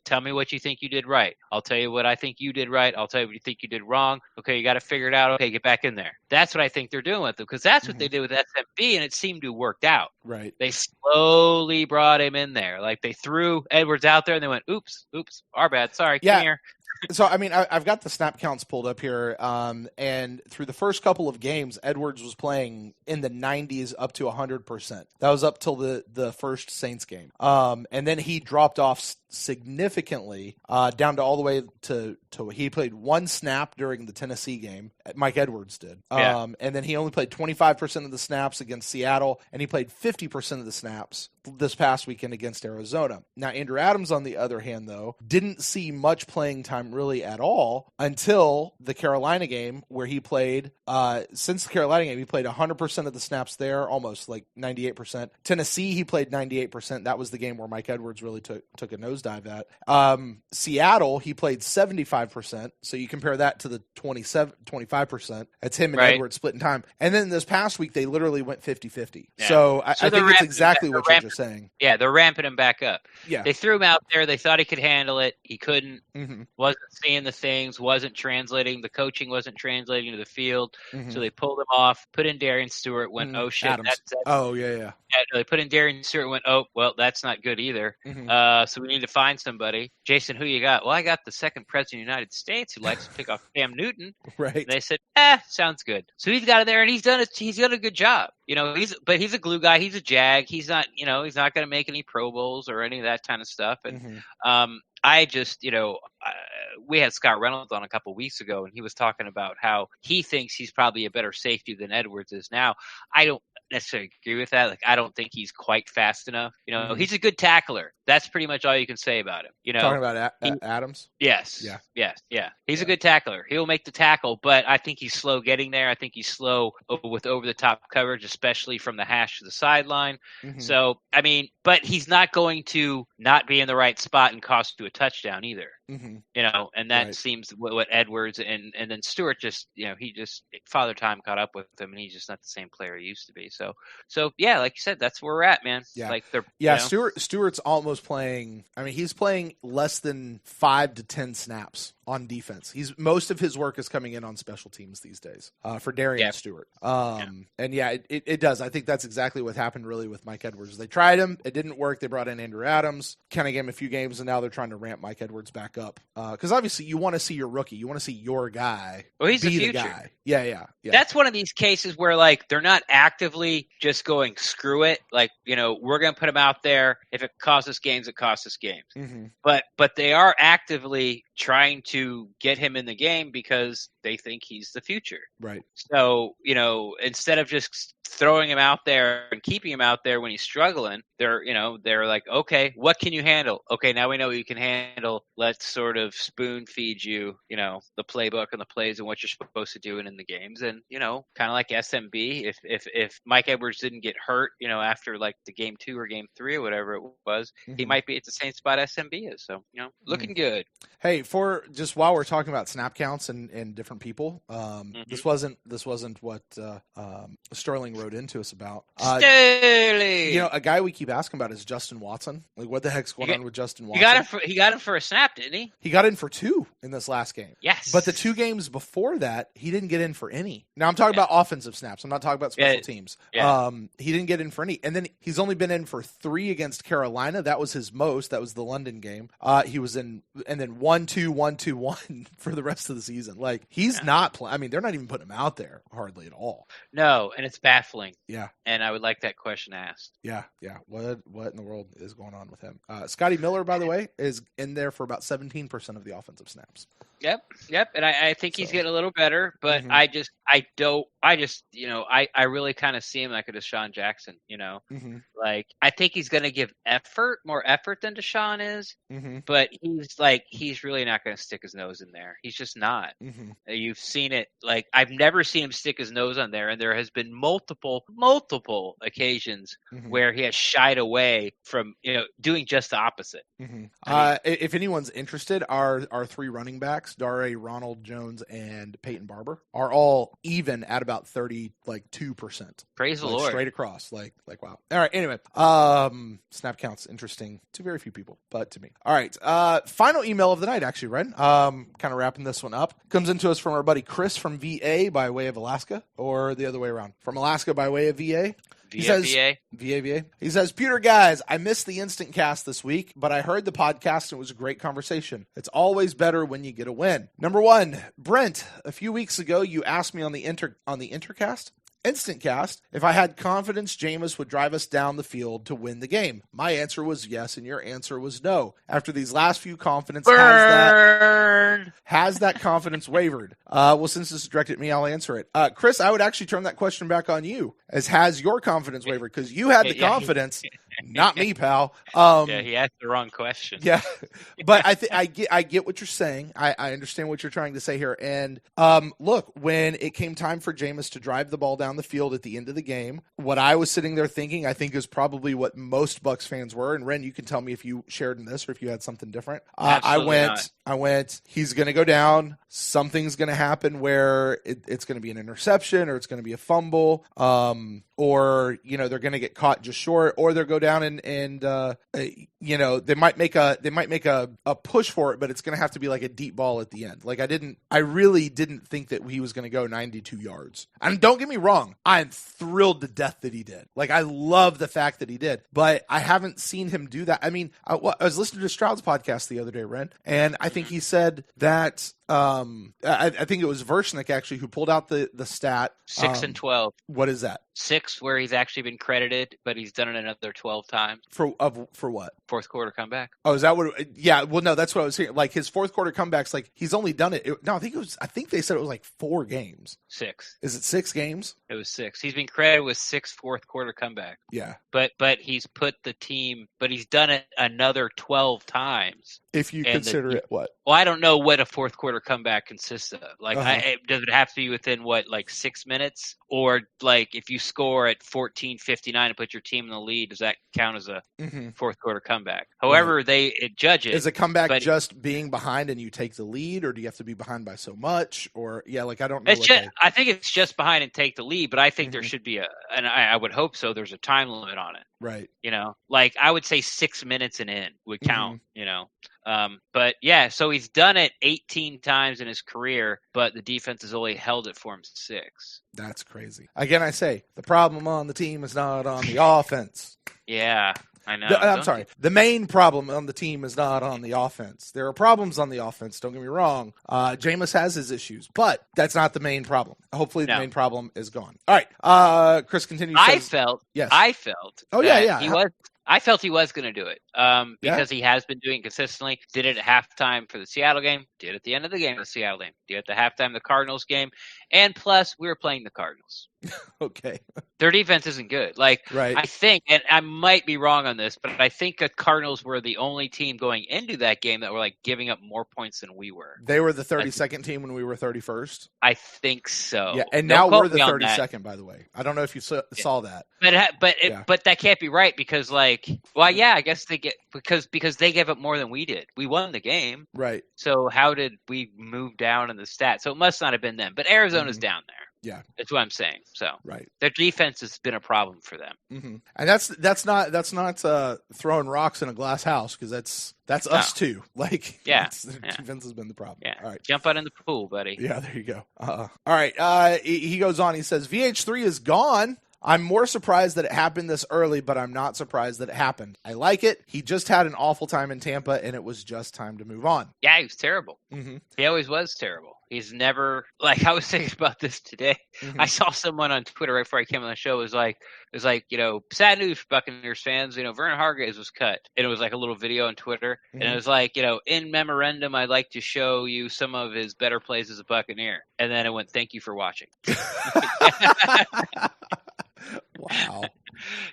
tell me what you think you did right. I'll tell you what I think you did right. I'll tell you what you think you did wrong. Okay, you got to figure it out. Okay, get back in there. That's what I think they're doing with him, because that's what they did with SMB, and it seemed to have worked out. Right. They slowly brought him in there. Like, they threw Edwards out there and they went, oops, our bad. Sorry, come here. So, I mean, I've got the snap counts pulled up here, and through the first couple of games, Edwards was playing in the 90s up to 100%. That was up till the first Saints game. And then he dropped off significantly down to all the way to he played one snap during the Tennessee game. Mike Edwards did. And then he only played 25% of the snaps against Seattle, and he played 50% of the snaps this past weekend against Arizona. Now, Andrew Adams, on the other hand, though, didn't see much playing time really at all until the Carolina game, where he played, since the Carolina game, he played 100% of the snaps there, almost like 98%. Tennessee, he played 98%. That was the game where Mike Edwards really took a nosedive at. Seattle, he played 75%. So you compare that to the 25%. That's him and Edwards splitting time. And then this past week, they literally went 50-50. Yeah. So I think it's exactly what you're just saying. Yeah, they're ramping him back up. Yeah. They threw him out there. They thought he could handle it. He couldn't. Wasn't seeing the things. Wasn't translating. The coaching wasn't translating to the field. So they pulled him off. Put in Darian Stewart. Went, oh shit. Adams. Oh yeah. They put in Darian Stewart. Went, oh well, that's not good either. So we need to find somebody. Jason, who you got? Well, I got the second president of the United States who likes to pick off Cam Newton. Right. And they said, sounds good. So he's got it there, and he's done a good job. He's a glue guy. He's a jag. He's not going to make any Pro Bowls or any of that kind of stuff. And I just, we had Scott Reynolds on a couple weeks ago, and he was talking about how he thinks he's probably a better safety than Edwards is now. I don't necessarily agree with that. Like, I don't think he's quite fast enough. He's a good tackler. That's pretty much all you can say about him. Talking about Adams? Yes. Yeah. He's a good tackler. He'll make the tackle, but I think he's slow getting there. I think he's slow with over-the-top coverage, especially from the hash to the sideline. So, I mean, but he's not going to not be in the right spot and cost you a touchdown either. And that seems what Edwards and then Stewart just, he just Father Time caught up with him, and he's just not the same player he used to be. So yeah, like you said, that's where we're at, man. Yeah. Like Stewart's almost playing. I mean, he's playing less than 5 to 10 snaps on defense. Most of his work is coming in on special teams these days for Darian Stewart. And it does. I think that's exactly what happened really with Mike Edwards. They tried him. It didn't work. They brought in Andrew Adams, kind of gave him a few games, and now they're trying to ramp Mike Edwards back up. Because obviously you want to see your rookie. You want to see your guy. Well, he's be the future. Guy. Yeah. That's one of these cases where, like, they're not actively just going, screw it. Like, we're going to put him out there. If it costs us games, it costs us games. But they are actively trying to get him in the game because they think he's the future. Right. So, instead of just throwing him out there and keeping him out there when he's struggling, they're like, okay, what can you handle? Okay, now we know what you can handle. Let's sort of spoon feed you, the playbook and the plays and what you're supposed to do in the games. And, kind of like SMB, if Mike Edwards didn't get hurt, after like the game 2 or game 3 or whatever it was, he might be at the same spot SMB is. So, looking good. Hey, way, for just while we're talking about snap counts and different people, this wasn't what Sterling wrote into us about. Sterling, a guy we keep asking about is Justin Watson. Like, what the heck's going on with Justin Watson? He got him for a snap, didn't he? He got in for 2 in this last game. Yes, but the 2 games before that, he didn't get in for any. Now I'm talking about offensive snaps. I'm not talking about special teams. Yeah. He didn't get in for any, and then he's only been in for 3 against Carolina. That was his most. That was the London game. He was in, and then 1-2, 1-2-1 for the rest of the season. Like, he's not playing. I mean, they're not even putting him out there hardly at all. No, and it's baffling. Yeah. And I would like that question asked. Yeah. What in the world is going on with him? Scotty Miller, by the way, is in there for about 17% of the offensive snaps. Yep. And I think he's getting a little better, but I really kind of see him like a Deshaun Jackson, Like, I think he's going to give more effort than Deshaun is, but he's really not going to stick his nose in there. He's just not. You've seen it. Like, I've never seen him stick his nose on there, and there has been multiple occasions where he has shied away from, doing just the opposite. If anyone's interested, our 3 running backs, Dare, Ronald Jones, and Peyton Barber, are all even at about 32%. Praise the Lord. Straight across. Like wow. All right. Anyway, snap counts interesting to very few people, but to me. All right. Final email of the night, actually, Ren. Kind of wrapping this one up. Comes into us from our buddy Chris from VA by way of Alaska, or the other way around. From Alaska by way of VA. He says, VA. He says, Pewter guys, I missed the instant cast this week, but I heard the podcast and it was a great conversation. It's always better when you get a win. Number 1, Brent, a few weeks ago, you asked me on the Intercast, Instant cast, if I had confidence Jameis would drive us down the field to win the game. My answer was yes, and your answer was no. After these last few confidence, has that confidence wavered? Well, since this is directed at me, I'll answer it. Chris, I would actually turn that question back on you. As has your confidence wavered? Because you had the confidence, not me, pal. He asked the wrong question. Yeah, but I get what you're saying. I understand what you're trying to say here. And look, when it came time for Jameis to drive the ball down the field at the end of the game, what I was sitting there thinking, I think is probably what most Bucs fans were. And Ren, you can tell me if you shared in this or if you had something different. I went, he's going to go down. Something's going to happen where it's going to be an interception or it's going to be a fumble. Or, they're going to get caught just short, or they'll go down and they might make a push for it, but it's going to have to be like a deep ball at the end. Like I really didn't think that he was going to go 92 yards. And don't get me wrong, I'm thrilled to death that he did. Like, I love the fact that he did, but I haven't seen him do that. I mean, I was listening to Stroud's podcast the other day, Ren, and I think he said that, I think it was Versnick actually who pulled out the stat 6 and 12. What is that? 6 where he's actually been credited, but he's done it another 12 times. For what? Fourth quarter comeback. Oh, is that what? Yeah. Well, no, that's what I was hearing. Like, his fourth quarter comebacks, like, he's only done it. No, I think they said it was like 4 games. 6. Is it 6 games? It was 6. He's been credited with 6 fourth quarter comeback. Yeah. But he's put the team, but he's done it another 12 times. If you consider it what? Well, I don't know what a fourth quarter comeback consists of. Like, does it have to be within 6 minutes? Or like if you score at 14:59 and put your team in the lead, does that count as a fourth quarter comeback? However, they judge it. Is a comeback just being behind and you take the lead, or do you have to be behind by so much? Or I don't know. I think it's just behind and take the lead, but I think there should be and I would hope so. There's a time limit on it. Right. Like I would say 6 minutes and in would count. But yeah, so he's done it 18 times in his career, but the defense has only held it for him 6. That's crazy. Again, I say the problem on the team is not on the offense. Yeah, I know. I'm sorry. The main problem on the team is not on the offense. There are problems on the offense. Don't get me wrong. Jameis has his issues, but that's not the main problem. Hopefully, the main problem is gone. All right. Chris continues. I felt. Oh yeah. I felt he was going to do it because he has been doing it consistently. Did it at halftime for the Seattle game. Did it at the end of the game, the Seattle game. Did it at the halftime of the Cardinals game. And plus, we were playing the Cardinals. Okay. Their defense isn't good. Like, Right. I think, and I might be wrong on this, but I think the Cardinals were the only team going into that game that were like giving up more points than we were. They were the 32nd team when we were 31st. I think so. Yeah, and Don't now we're quote the me on that. 32nd, by the way. I don't know if you saw that. But that can't be right because, like, well, yeah, I guess they get because they gave up more than we did. We won the game, Right. so how did we move down in the stats? So it must not have been them. But Arizona's down there. Yeah, that's what I'm saying. So right, their defense has been a problem for them, and that's not throwing rocks in a glass house because that's us too. Like, defense has been the problem. Yeah, all right, jump out in the pool, buddy. Yeah, there you go. All right, he goes on. He says VH3 is gone. I'm more surprised that it happened this early, but I'm not surprised that it happened. I like it. He just had an awful time in Tampa, and it was just time to move on. Yeah, he was terrible. He always was terrible. He's never, like, I was thinking about this today. I saw someone on Twitter right before I came on the show. It was like, sad news for Buccaneers fans. Vernon Hargreaves was cut. And it was like a little video on Twitter. And it was like, in memorandum, I'd like to show you some of his better plays as a Buccaneer. And then it went, thank you for watching. Wow.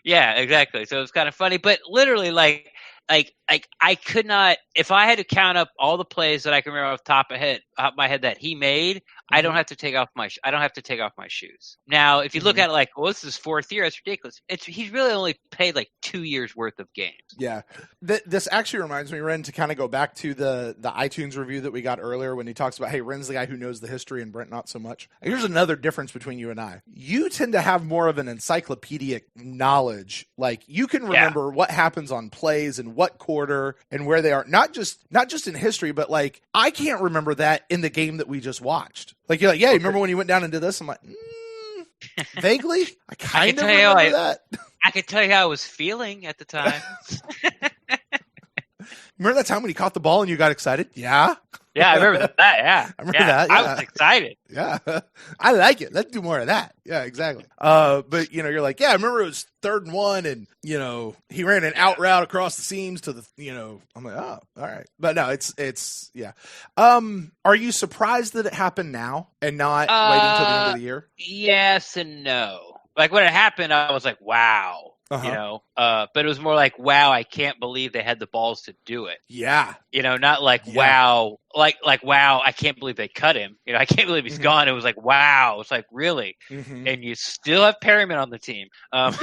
Yeah, exactly. So it's kind of funny, but literally, like I could not. If I had to count up all the plays that I can remember off the top of my head that he made, I don't have to take off my. I don't have to take off my shoes. Now, if you look at it like, well, this is his fourth year. That's ridiculous. He's really only played like 2 years worth of games. Yeah, this actually reminds me, Ren, to kind of go back to the iTunes review that we got earlier when he talks about, hey, Ren's the guy who knows the history and Brent not so much. Here's another difference between you and I. You tend to have more of an encyclopedic knowledge. Like, you can remember what happens on plays and what quarter and where they are. Not just in history, but like, I can't remember that in the game that we just watched. Like, you're like, yeah, you remember when you went down and did this? I'm like, vaguely. I kind of remember that. I could tell you how I was feeling at the time. Remember that time when he caught the ball and you got excited? Yeah. Yeah, I remember that. Yeah. I remember that. Yeah. I was excited. Yeah. I like it. Let's do more of that. Yeah, exactly. But, you're like, yeah, I remember it was 3rd and 1 and, he ran an out route across the seams to the, I'm like, oh, all right. But no, it's, yeah. Are you surprised that it happened now and not waiting until the end of the year? Yes and no. Like, when it happened, I was like, wow. But it was more like, wow, I can't believe they had the balls to do it. Yeah. Not like, wow, like, wow, I can't believe they cut him. I can't believe he's gone. It was like, wow. It's like, really? And you still have Perryman on the team. But,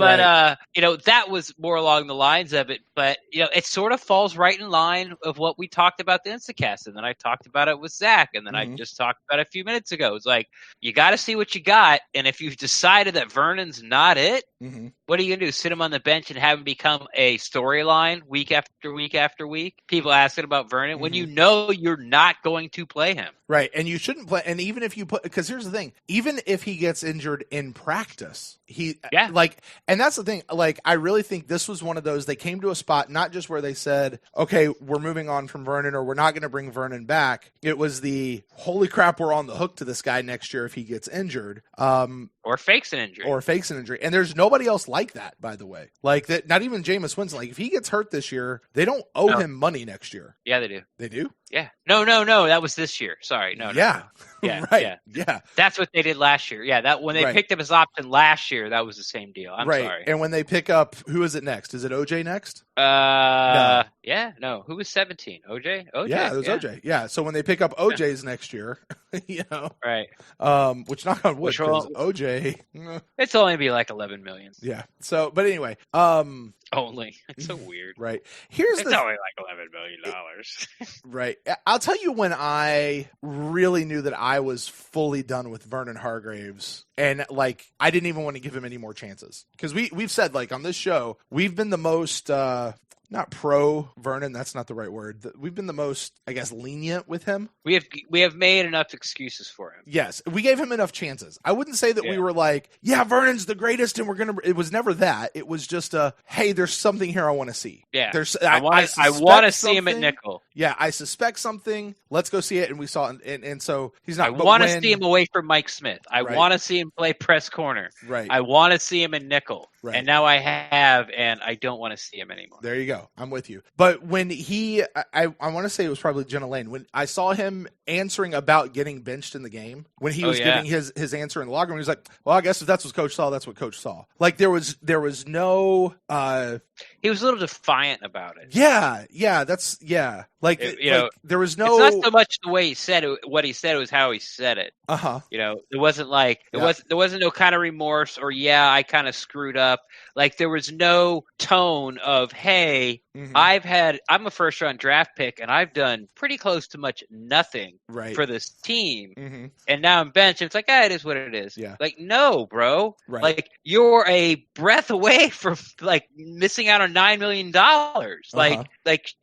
that was more along the lines of it. But, it sort of falls right in line of what we talked about the Instacast. And then I talked about it with Zach. And then I just talked about it a few minutes ago. It's like, you got to see what you got. And if you've decided that Vernon's not it, what are you going to do? Sit him on the bench and have him become a storyline week after week after week? People asking about Vernon when you're not going to play him. Right. And you shouldn't play. And even if you because here's the thing, even if he gets injured in practice, and that's the thing. Like, I really think this was one of those, they came to a spot, not just where they said, okay, we're moving on from Vernon or we're not going to bring Vernon back. It was the, holy crap, we're on the hook to this guy next year if he gets injured. Or fakes an injury. And there's nobody else like that, by the way. Like that, not even Jameis Winston. Like, if he gets hurt this year, they don't owe him money next year. Yeah, they do. They do? Yeah. No. That was this year. Sorry. No. Yeah. Yeah. Right. Yeah. That's what they did last year. Yeah. That when they picked up his option last year, that was the same deal. I'm sorry. And when they pick up, who is it next? Is it OJ next? No. Yeah. No. Who was 17? OJ? Yeah, it was OJ. Yeah. So when they pick up OJ's next year, Right. Which, knock on wood, because OJ. It's only be like 11 million. Yeah. So, but anyway, only. It's so weird. Right. It's only like $11 million. Right. I'll tell you when I really knew that I was fully done with Vernon Hargreaves, and like, I didn't even want to give him any more chances, because we've said, like, on this show, we've been the most not pro Vernon, that's not the right word. We've been the most, I guess, lenient with him. We have made enough excuses for him. Yes, we gave him enough chances. I wouldn't say that we were like, yeah, Vernon's the greatest, and it was never that. It was just hey, there's something here I want to see. Yeah, there's I want to see him at nickel. Yeah, I suspect something. Let's go see it. And we saw it. And so he's not. I want to see him away from Mike Smith. I want to see him play press corner. Right. I want to see him in nickel. Right. And now I have, and I don't want to see him anymore. There you go. I'm with you. But when I want to say it was probably Jenna Lane, when I saw him answering about getting benched in the game, when he was giving his answer in the locker room, he was like, well, I guess if that's what Coach saw, that's what Coach saw. Like there was no he was a little defiant about it. Yeah, that's Like there was no. It's not so much the way he said it. What he said, it was how he said it. It wasn't like there wasn't no kind of remorse or I kind of screwed up. Like there was no tone of hey, I'm a first round draft pick and I've done pretty close to much nothing for this team, and now I'm benched. And it's like it is what it is. Yeah. Like no, bro. Right. Like you're a breath away from like missing out on $9 million. Like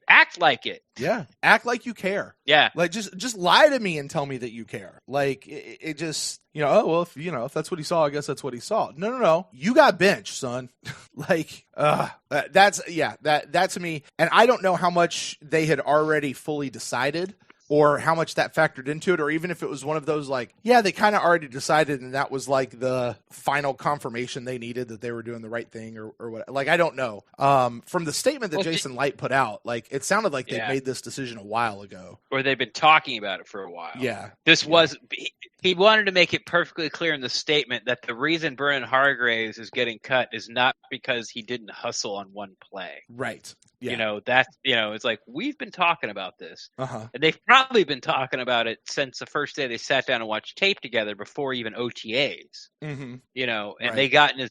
act like it. Yeah. Act like you care. Yeah. Like just lie to me and tell me that you care. Like it just, if that's what he saw, I guess that's what he saw. No. You got benched, son. That to me. And I don't know how much they had already fully decided or how much that factored into it, or even if it was one of those they kind of already decided and that was like the final confirmation they needed that they were doing the right thing or what. Like, I don't know. From the statement that Jason Light put out, it sounded like they made this decision a while ago. Or they've been talking about it for a while. Yeah. He wanted to make it perfectly clear in the statement that the reason Vernon Hargreaves is getting cut is not because he didn't hustle on one play. Right. Yeah. It's like, we've been talking about this. And they've probably been talking about it since the first day they sat down and watched tape together before even OTAs. And he got in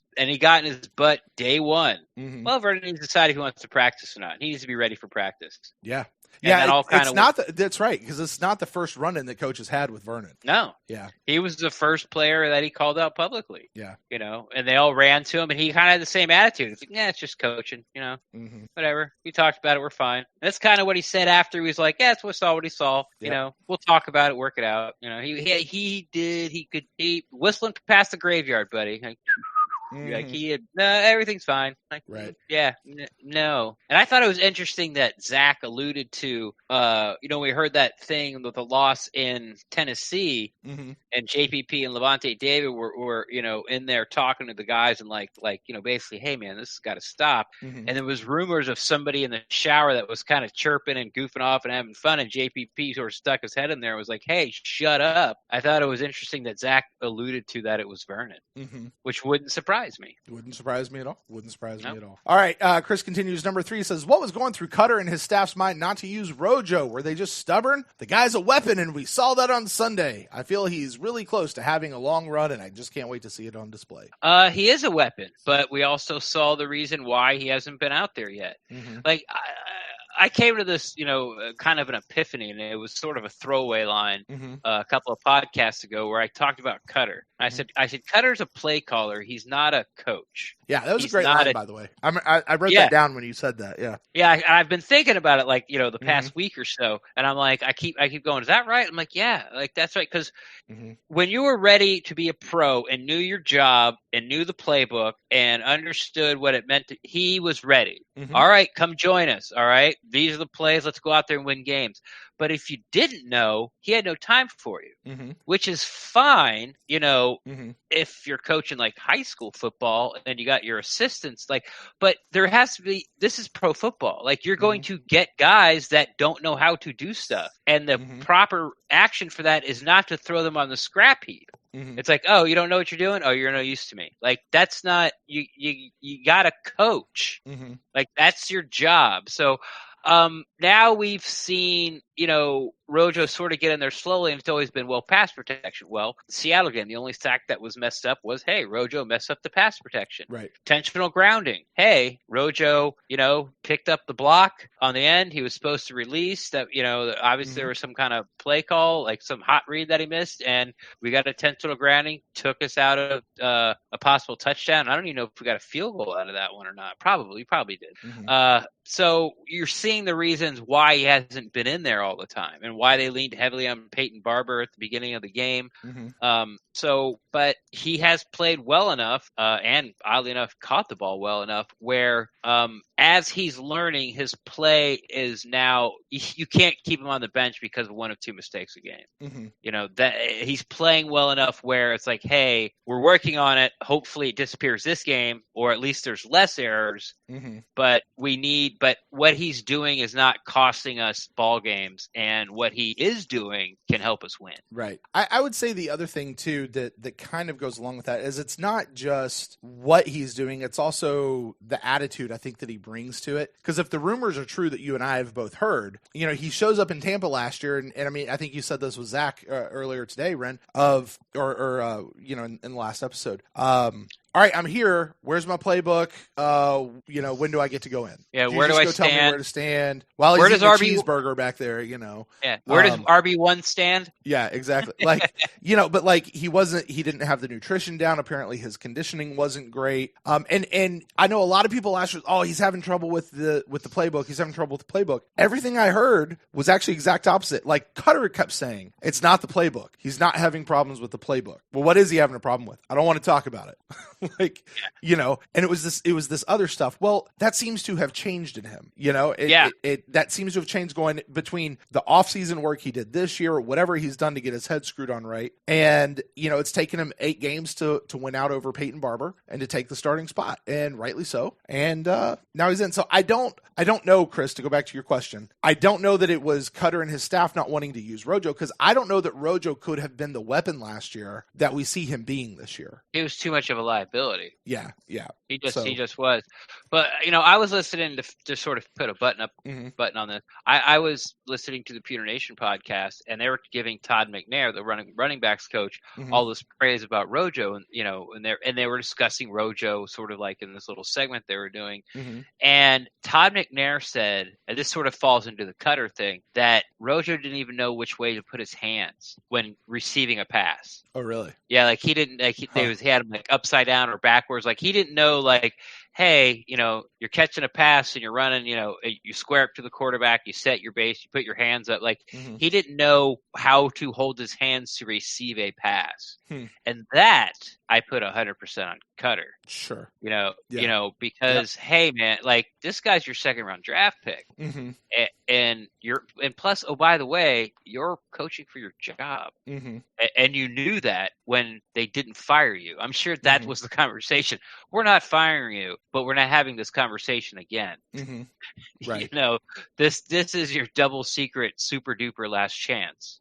his butt day one. Well, Vernon needs to decide if he wants to practice or not. He needs to be ready for practice. Yeah. That's right, because it's not the first run-in that coach has had with Vernon. No. Yeah. He was the first player that he called out publicly. Yeah. And they all ran to him, and he kind of had the same attitude. It's like, it's just coaching, whatever. We talked about it. We're fine. And that's kind of what he said after. He was like, it's what saw what he saw. Yep. We'll talk about it, work it out. He whistling past the graveyard, buddy. Everything's fine. Right. Yeah. No. And I thought it was interesting that Zach alluded to, we heard that thing with the loss in Tennessee, and JPP and Levante David were in there talking to the guys and basically, hey man, this has got to stop. And there was rumors of somebody in the shower that was kind of chirping and goofing off and having fun, and JPP sort of stuck his head in there and was like, hey, shut up. I thought it was interesting that Zach alluded to that it was Vernon, which wouldn't surprise me. It wouldn't surprise me at all. All right. Chris continues. Number 3 says, what was going through Cutter and his staff's mind not to use Rojo? Were they just stubborn? The guy's a weapon, and we saw that on Sunday. I feel he's really close to having a long run, and I just can't wait to see it on display. He is a weapon, but we also saw the reason why he hasn't been out there yet. I came to this, kind of an epiphany, and it was sort of a throwaway line a couple of podcasts ago where I talked about Cutter. I said, Cutter's a play caller. He's not a coach. Yeah, that was a great line, by the way. I wrote that down when you said that. Yeah. Yeah, I've been thinking about it, the past week or so, and I'm like, I keep going, is that right? I'm like, yeah, that's right, because when you were ready to be a pro and knew your job and knew the playbook and understood what it meant, he was ready. All right, come join us. All right, these are the plays. Let's go out there and win games. But if you didn't know, he had no time for you, which is fine, if you're coaching high school football and you got your assistants, but there has to be, this is pro football. You're going to get guys that don't know how to do stuff. And the proper action for that is not to throw them on the scrap heap. It's like, oh, you don't know what you're doing? Oh, you're no use to me. That's not, you got to coach. That's your job. So now we've seen, Rojo sort of get in there slowly, and it's always been, pass protection. Well, the Seattle game, the only sack that was messed up was, hey, Rojo messed up the pass protection. Right. Intentional grounding. Hey, Rojo, picked up the block on the end. He was supposed to release that, obviously there was some kind of play call, some hot read that he missed, and we got intentional grounding, took us out of a possible touchdown. I don't even know if we got a field goal out of that one or not. We probably did. So you're seeing the reasons why he hasn't been in there there all the time, and why they leaned heavily on Peyton Barber at the beginning of the game. But he has played well enough, and oddly enough, caught the ball well enough where as he's learning, his play is now you can't keep him on the bench because of one of two mistakes a game. That he's playing well enough where it's like, hey, we're working on it. Hopefully it disappears this game, or at least there's less errors. But what he's doing is not costing us ball games, and what he is doing can help us win. Right. I would say the other thing too that kind of goes along with that is it's not just what he's doing, it's also the attitude I think that he brings to it. Because if the rumors are true that you and I have both heard, he shows up in Tampa last year, and I mean, I think you said this with Zach earlier today, Ren, in the last episode. All right, I'm here. Where's my playbook? When do I get to go in? Yeah, where do I stand? Tell me where to stand. While he's eating a cheeseburger back there, Yeah, where does RB1 stand? Yeah, exactly. But he didn't have the nutrition down. Apparently his conditioning wasn't great. And I know a lot of people last year, he's having trouble with the playbook. He's having trouble with the playbook. Everything I heard was actually exact opposite. Like Cutter kept saying, it's not the playbook. He's not having problems with the playbook. Well, what is he having a problem with? I don't want to talk about it. And it was this other stuff. Well, that seems to have changed in him. That seems to have changed going between the offseason work he did this year or whatever he's done to get his head screwed on right. And, it's taken him 8 games to win out over Peyton Barber and to take the starting spot, and rightly so. And now he's in. So I don't know, Chris, to go back to your question. I don't know that it was Cutter and his staff not wanting to use Rojo, because I don't know that Rojo could have been the weapon last year that we see him being this year. It was too much of a liability. Yeah. He just was. But I was listening to sort of put a button on this. I was listening to the Pewter Nation podcast, and they were giving Todd McNair, the running backs coach, all this praise about Rojo, and they were discussing Rojo sort of like in this little segment they were doing. And Todd McNair said, and this sort of falls into the Cutter thing, that Rojo didn't even know which way to put his hands when receiving a pass. Oh, really? Yeah, like he didn't. Like he had him like upside down or backwards. Like he didn't know. Like, hey, you're catching a pass and you're running. You square up to the quarterback. You set your base. You put your hands up. Like he didn't know how to hold his hands to receive a pass. And that I put 100% on Cutter. Sure. Because hey, man, like this guy's your second round draft pick, and plus, oh, by the way, you're coaching for your job, and you knew that when they didn't fire you. I'm sure that was the conversation. We're not firing you, but we're not having this conversation again. Right. This is your double secret, super duper last chance.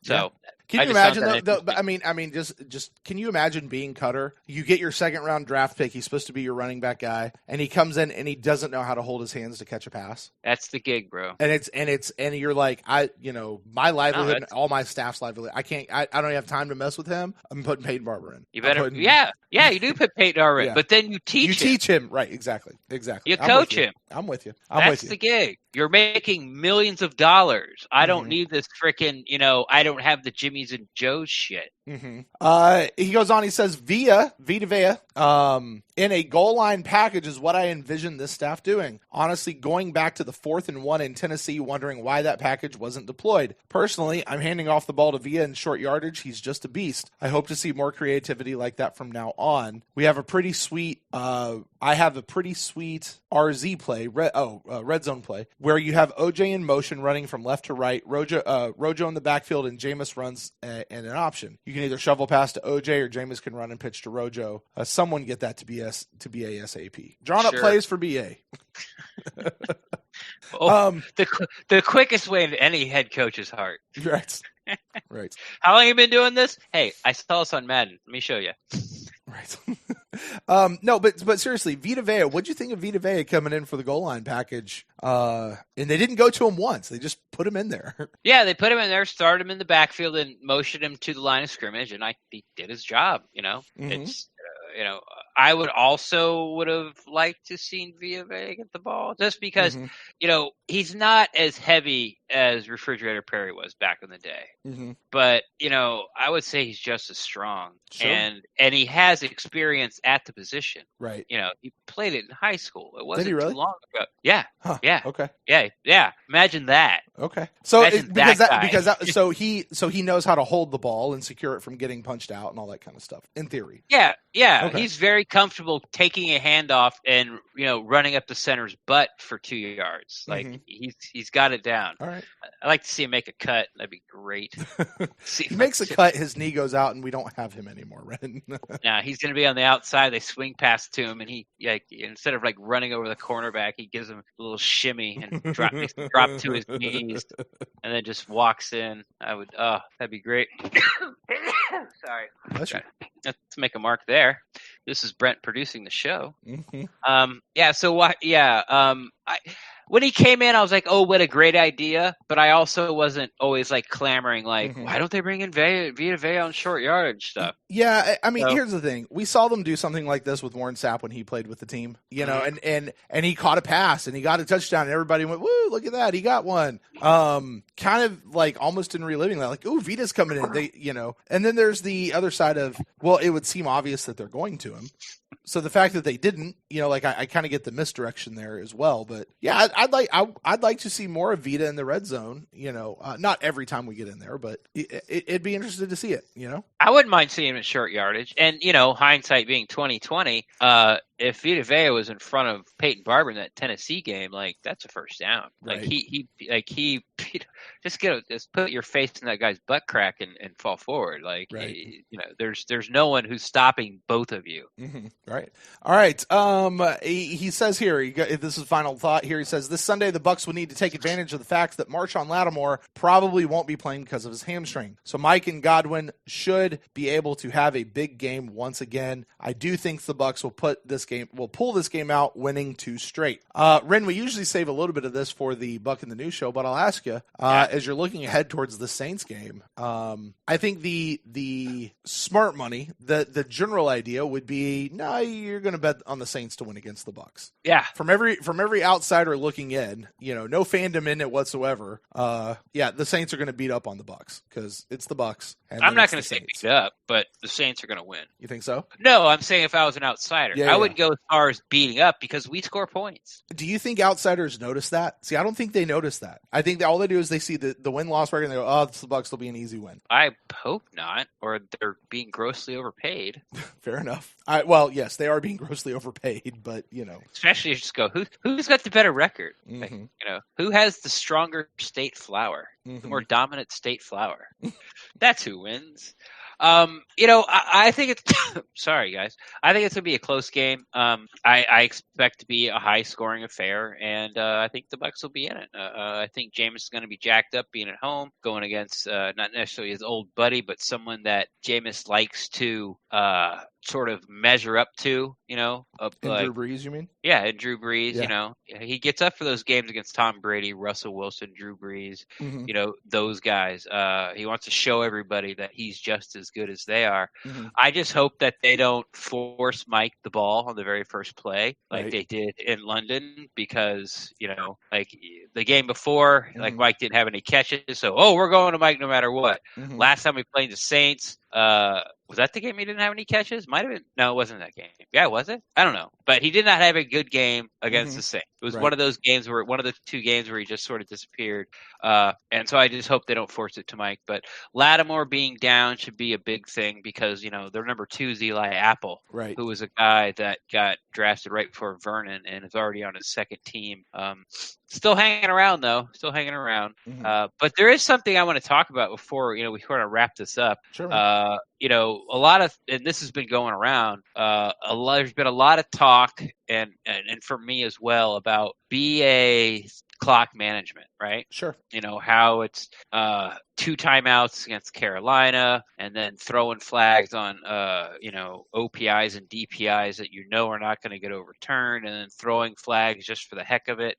So. Can you imagine though? I mean, just can you imagine being Cutter? You get your second round draft pick. He's supposed to be your running back guy, and he comes in and he doesn't know how to hold his hands to catch a pass. That's the gig, bro. And you're like, my livelihood, and all my staff's livelihood. I don't have time to mess with him. I'm putting Peyton Barber in. You better, you do put Peyton Barber in, but then you teach him, right? Exactly. You coach him. I'm with you. That's the gig. You're making millions of dollars. I don't need this freaking, I don't have the Jimmys and Joes shit. He goes on, he says, Vita Vea, in a goal line package is what I envision this staff doing. Honestly, going back to the 4th and 1 in Tennessee, wondering why that package wasn't deployed. Personally, I'm handing off the ball to Vea in short yardage. He's just a beast. I hope to see more creativity like that from now on. We have a pretty sweet, I have a pretty sweet RZ play, red zone play, where you have OJ in motion running from left to right, Rojo in the backfield, and Jameis runs and an option. You can either shovel pass to OJ or Jameis can run and pitch to Rojo. Someone get that to be ASAP. Drawn up plays for BA. The quickest way to any head coach's heart. Right. Right. How long have you been doing this? Hey, I saw this on Madden. Let me show you. Right. No, but seriously, Vita Vea, what'd you think of Vita Vea coming in for the goal line package? And they didn't go to him once. They just put him in there. Yeah, they put him in there, started him in the backfield, and motioned him to the line of scrimmage, and he did his job. It's I would have liked to seen Vita Vea get the ball, just because he's not as heavy as Refrigerator Perry was back in the day. But I would say he's just as strong, and he has experience at the position. Right. He played it in high school. It wasn't Did he really? too long ago. Yeah. Huh. Yeah. Okay. Yeah. Imagine that. Okay. So Imagine he knows how to hold the ball and secure it from getting punched out and all that kind of stuff in theory. Yeah. Okay. He's very comfortable taking a handoff and running up the center's butt for 2 yards. Like he's got it down. All right. I'd like to see him make a cut. That'd be great. He makes a cut, his knee goes out, and we don't have him anymore, Ren. Nah, he's going to be on the outside. They swing past to him, and he instead of running over the cornerback, he gives him a little shimmy and drop to his knees, and then just walks in. That'd be great. Sorry. Let's make a mark there. This is Brent producing the show. When he came in, I was like, oh, what a great idea. But I also wasn't always clamoring, why don't they bring in Vita Vea on short yardage stuff? Yeah, I mean, here's the thing. We saw them do something like this with Warren Sapp when he played with the team, and he caught a pass and he got a touchdown and everybody went, woo, look at that. He got one. Kind of almost in reliving that, ooh, Vita's coming in, and then there's the other side of, well, it would seem obvious that they're going to him. So the fact that they didn't, I kind of get the misdirection there as well. But yeah, I'd like to see more of Vita in the red zone. Not every time we get in there, but it'd be interesting to see it. I wouldn't mind seeing him in short yardage. And hindsight being 2020, if Vita Vea was in front of Peyton Barber in that Tennessee game, that's a first down. Right. He just put your face in that guy's butt crack and fall forward. Right. There's no one who's stopping both of you. Mm-hmm. Right. All right. He says here, this is final thought here. He says this Sunday the Bucs will need to take advantage of the fact that Marshawn Lattimore probably won't be playing because of his hamstring. So Mike and Godwin should be able to have a big game once again. I do think the Bucs will pull this game out, winning 2 straight. Ren, we usually save a little bit of this for the Buck in the News show, but I'll ask you, as you're looking ahead towards the Saints game, I think the smart money, the general idea would be, no, you're going to bet on the Saints to win against the Bucs. Yeah. From every outsider looking in, no fandom in it whatsoever. The Saints are going to beat up on the Bucs because it's the Bucs. I'm not going to say beat up, but the Saints are going to win. You think so? No, I'm saying if I was an outsider, I wouldn't go as far as beating up because we score points. Do you think outsiders notice that? See, I don't think they notice that. I think that all they do is they see the win-loss record and they go, oh, it's the Bucs, will be an easy win. I hope not, or they're being grossly overpaid. Fair enough. Well, yes, they are being grossly overpaid, but especially if you just go, who's got the better record? Mm-hmm. Who has the stronger state flower, the more dominant state flower? That's who wins. I think it's sorry guys. I think it's gonna be a close game. I expect to be a high scoring affair, and I think the Bucs will be in it. I think Jameis is gonna be jacked up being at home, going against not necessarily his old buddy, but someone that Jameis likes to sort of measure up to, Drew Brees, you mean? Yeah, and Drew Brees, yeah. He gets up for those games against Tom Brady, Russell Wilson, Drew Brees, those guys. He wants to show everybody that he's just as good as they are. Mm-hmm. I just hope that they don't force Mike the ball on the very first play like they did in London because, the game before, Mike didn't have any catches. So, we're going to Mike no matter what. Mm-hmm. Last time we played the Saints, was that the game he didn't have any catches? Might have been. No, it wasn't that game. Yeah, was it? I don't know. But he did not have a good game against the Saints. It was one of those games one of the 2 games where he just sort of disappeared. And so I just hope they don't force it to Mike. But Lattimore being down should be a big thing because, their number 2 is Eli Apple, who was a guy that got drafted right before Vernon and is already on his second team. Still hanging around, though. Still hanging around. Mm-hmm. But there is something I want to talk about before, we sort of wrap this up. Sure. A lot of, and this has been going around, there's been a lot of talk and for me as well about BA clock management, right? Sure. How it's 2 timeouts against Carolina and then throwing flags on, OPIs and DPIs that are not going to get overturned and then throwing flags just for the heck of it.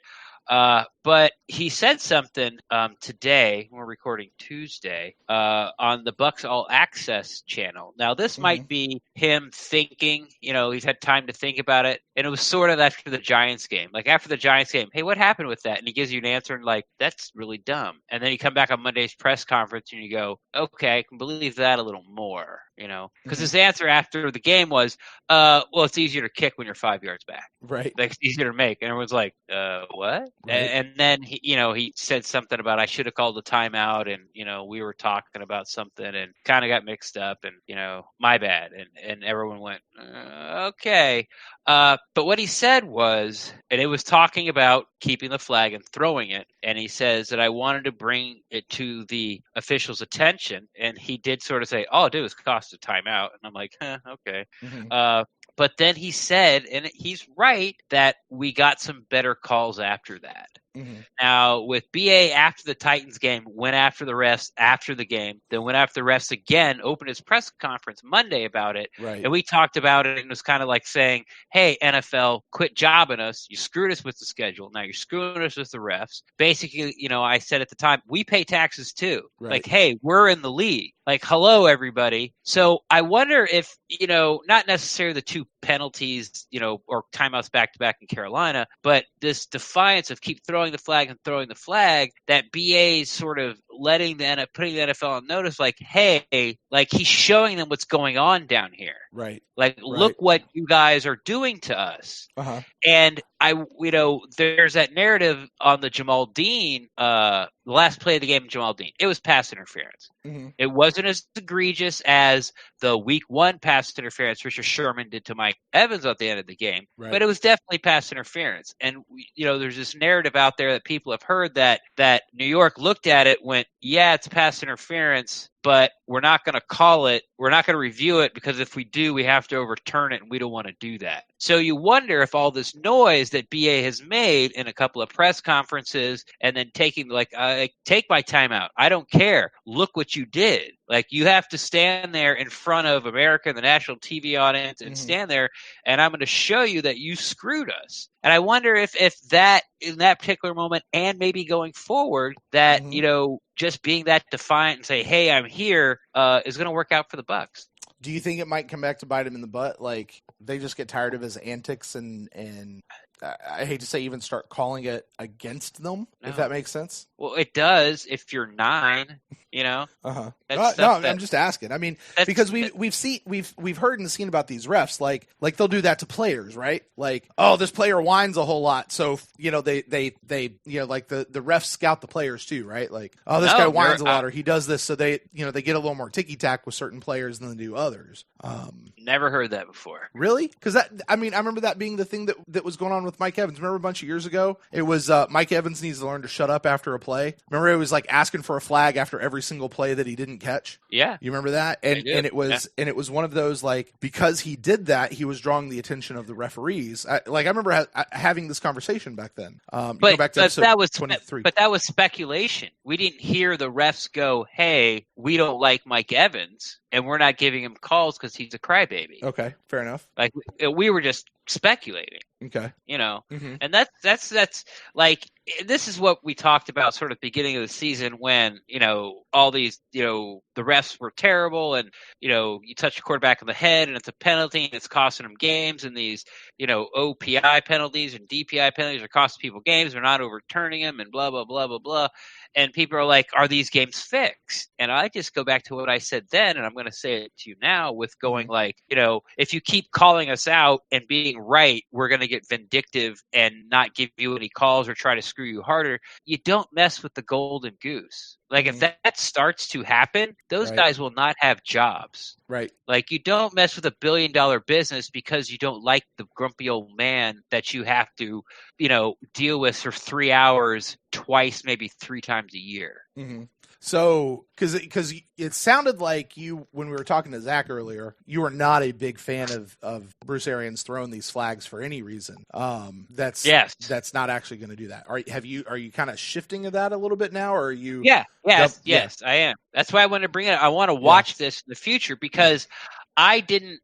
But he said something today, we're recording Tuesday, on the Bucs All Access channel. Now, this might be him thinking, he's had time to think about it. And it was sort of after the Giants game. After the Giants game, hey, what happened with that? And he gives you an answer and that's really dumb. And then you come back on Monday's press conference and you go, okay, I can believe that a little more, because his answer after the game was, well, it's easier to kick when you're 5 yards back. Right. It's easier to make. And everyone's like, what? Right. And then he said something about I should have called the timeout, and we were talking about something and kind of got mixed up, and my bad, and everyone went okay. But what he said was, and it was talking about keeping the flag and throwing it, and he says that I wanted to bring it to the officials' attention, and he did sort of say, all it did was cost a timeout, and I'm like, okay. Mm-hmm. But then he said, and he's right, that we got some better calls after that. Mm-hmm. Now, with BA after the Titans game, went after the refs after the game, then went after the refs again, opened his press conference Monday about it. Right. And we talked about it, and it was kind of like saying, hey, NFL, quit jobbing us. You screwed us with the schedule. Now you're screwing us with the refs. Basically, I said at the time, we pay taxes too. Right. Like, hey, we're in the league. Like, hello, everybody. So I wonder if, not necessarily the two penalties, or timeouts back-to-back in Carolina, but this defiance of keep throwing the flag and throwing the flag, that BA's sort of putting the NFL on notice, like, hey, like he's showing them what's going on down here. Right. Like, look what you guys are doing to us. Uh-huh. And there's that narrative on the Jamal Dean, the last play of the game, Jamal Dean. It was pass interference. Mm-hmm. It wasn't as egregious as the week one pass interference Richard Sherman did to Mike Evans at the end of the game, but it was definitely pass interference. And, there's this narrative out there that people have heard that New York looked at it, went, yeah, it's pass interference, but we're not going to call it. We're not going to review it because if we do, we have to overturn it, and we don't want to do that. So you wonder if all this noise that BA has made in a couple of press conferences and then taking take my timeout. I don't care. Look what you did. Like, you have to stand there in front of America and the national TV audience and stand there, and I'm going to show you that you screwed us. And I wonder if that in that particular moment and maybe going forward that, just being that defiant and say, hey, I'm here, is going to work out for the Bucs. Do you think it might come back to bite him in the butt? Like, they just get tired of his antics and I hate to say even start calling it against them, if that makes sense? Well, it does if you're 9, Uh-huh. I'm just asking. I mean, because we've heard and seen about these refs, like they'll do that to players, right? Like, oh, this player whines a whole lot, so they like the refs scout the players too, right? Like, oh, this guy whines a lot, or he does this, so they they get a little more ticky tack with certain players than they do others. Never heard that before. Really? Because I remember that being the thing that was going on with Mike Evans. Remember a bunch of years ago, it was Mike Evans needs to learn to shut up after a play. Remember, it was like asking for a flag after every single play that he didn't catch. Yeah, you remember that? And it was one of those, like, because he did that, he was drawing the attention of the referees. I remember having this conversation back then. Go back to episode 23. But that was speculation. We didn't hear the refs go, "Hey, we don't like Mike Evans, and we're not giving him calls because he's a crybaby." Okay, fair enough. Like, we were just speculating. Okay. And that's like, this is what we talked about sort of beginning of the season when, all these, the refs were terrible and, you touch your quarterback on the head and it's a penalty and it's costing them games, and these, OPI penalties and DPI penalties are costing people games. They're not overturning them and blah, blah, blah, blah, blah. And people are like, are these games fixed? And I just go back to what I said then, and I'm going to say it to you now with going like, if you keep calling us out and being right, we're going to get vindictive and not give you any calls or try to screw you harder. You don't mess with the golden goose. Like, if that starts to happen, those guys will not have jobs. Right. Like, you don't mess with $1 billion business because you don't like the grumpy old man that you have to, deal with for 3 hours twice, maybe 3 times a year. Mm-hmm. So, because it sounded like you, when we were talking to Zach earlier, you were not a big fan of Bruce Arians throwing these flags for any reason. That's not actually going to do that. Are you kind of shifting of that a little bit now, or are you? Yes, I am. That's why I want to bring it up. I want to watch this in the future because I didn't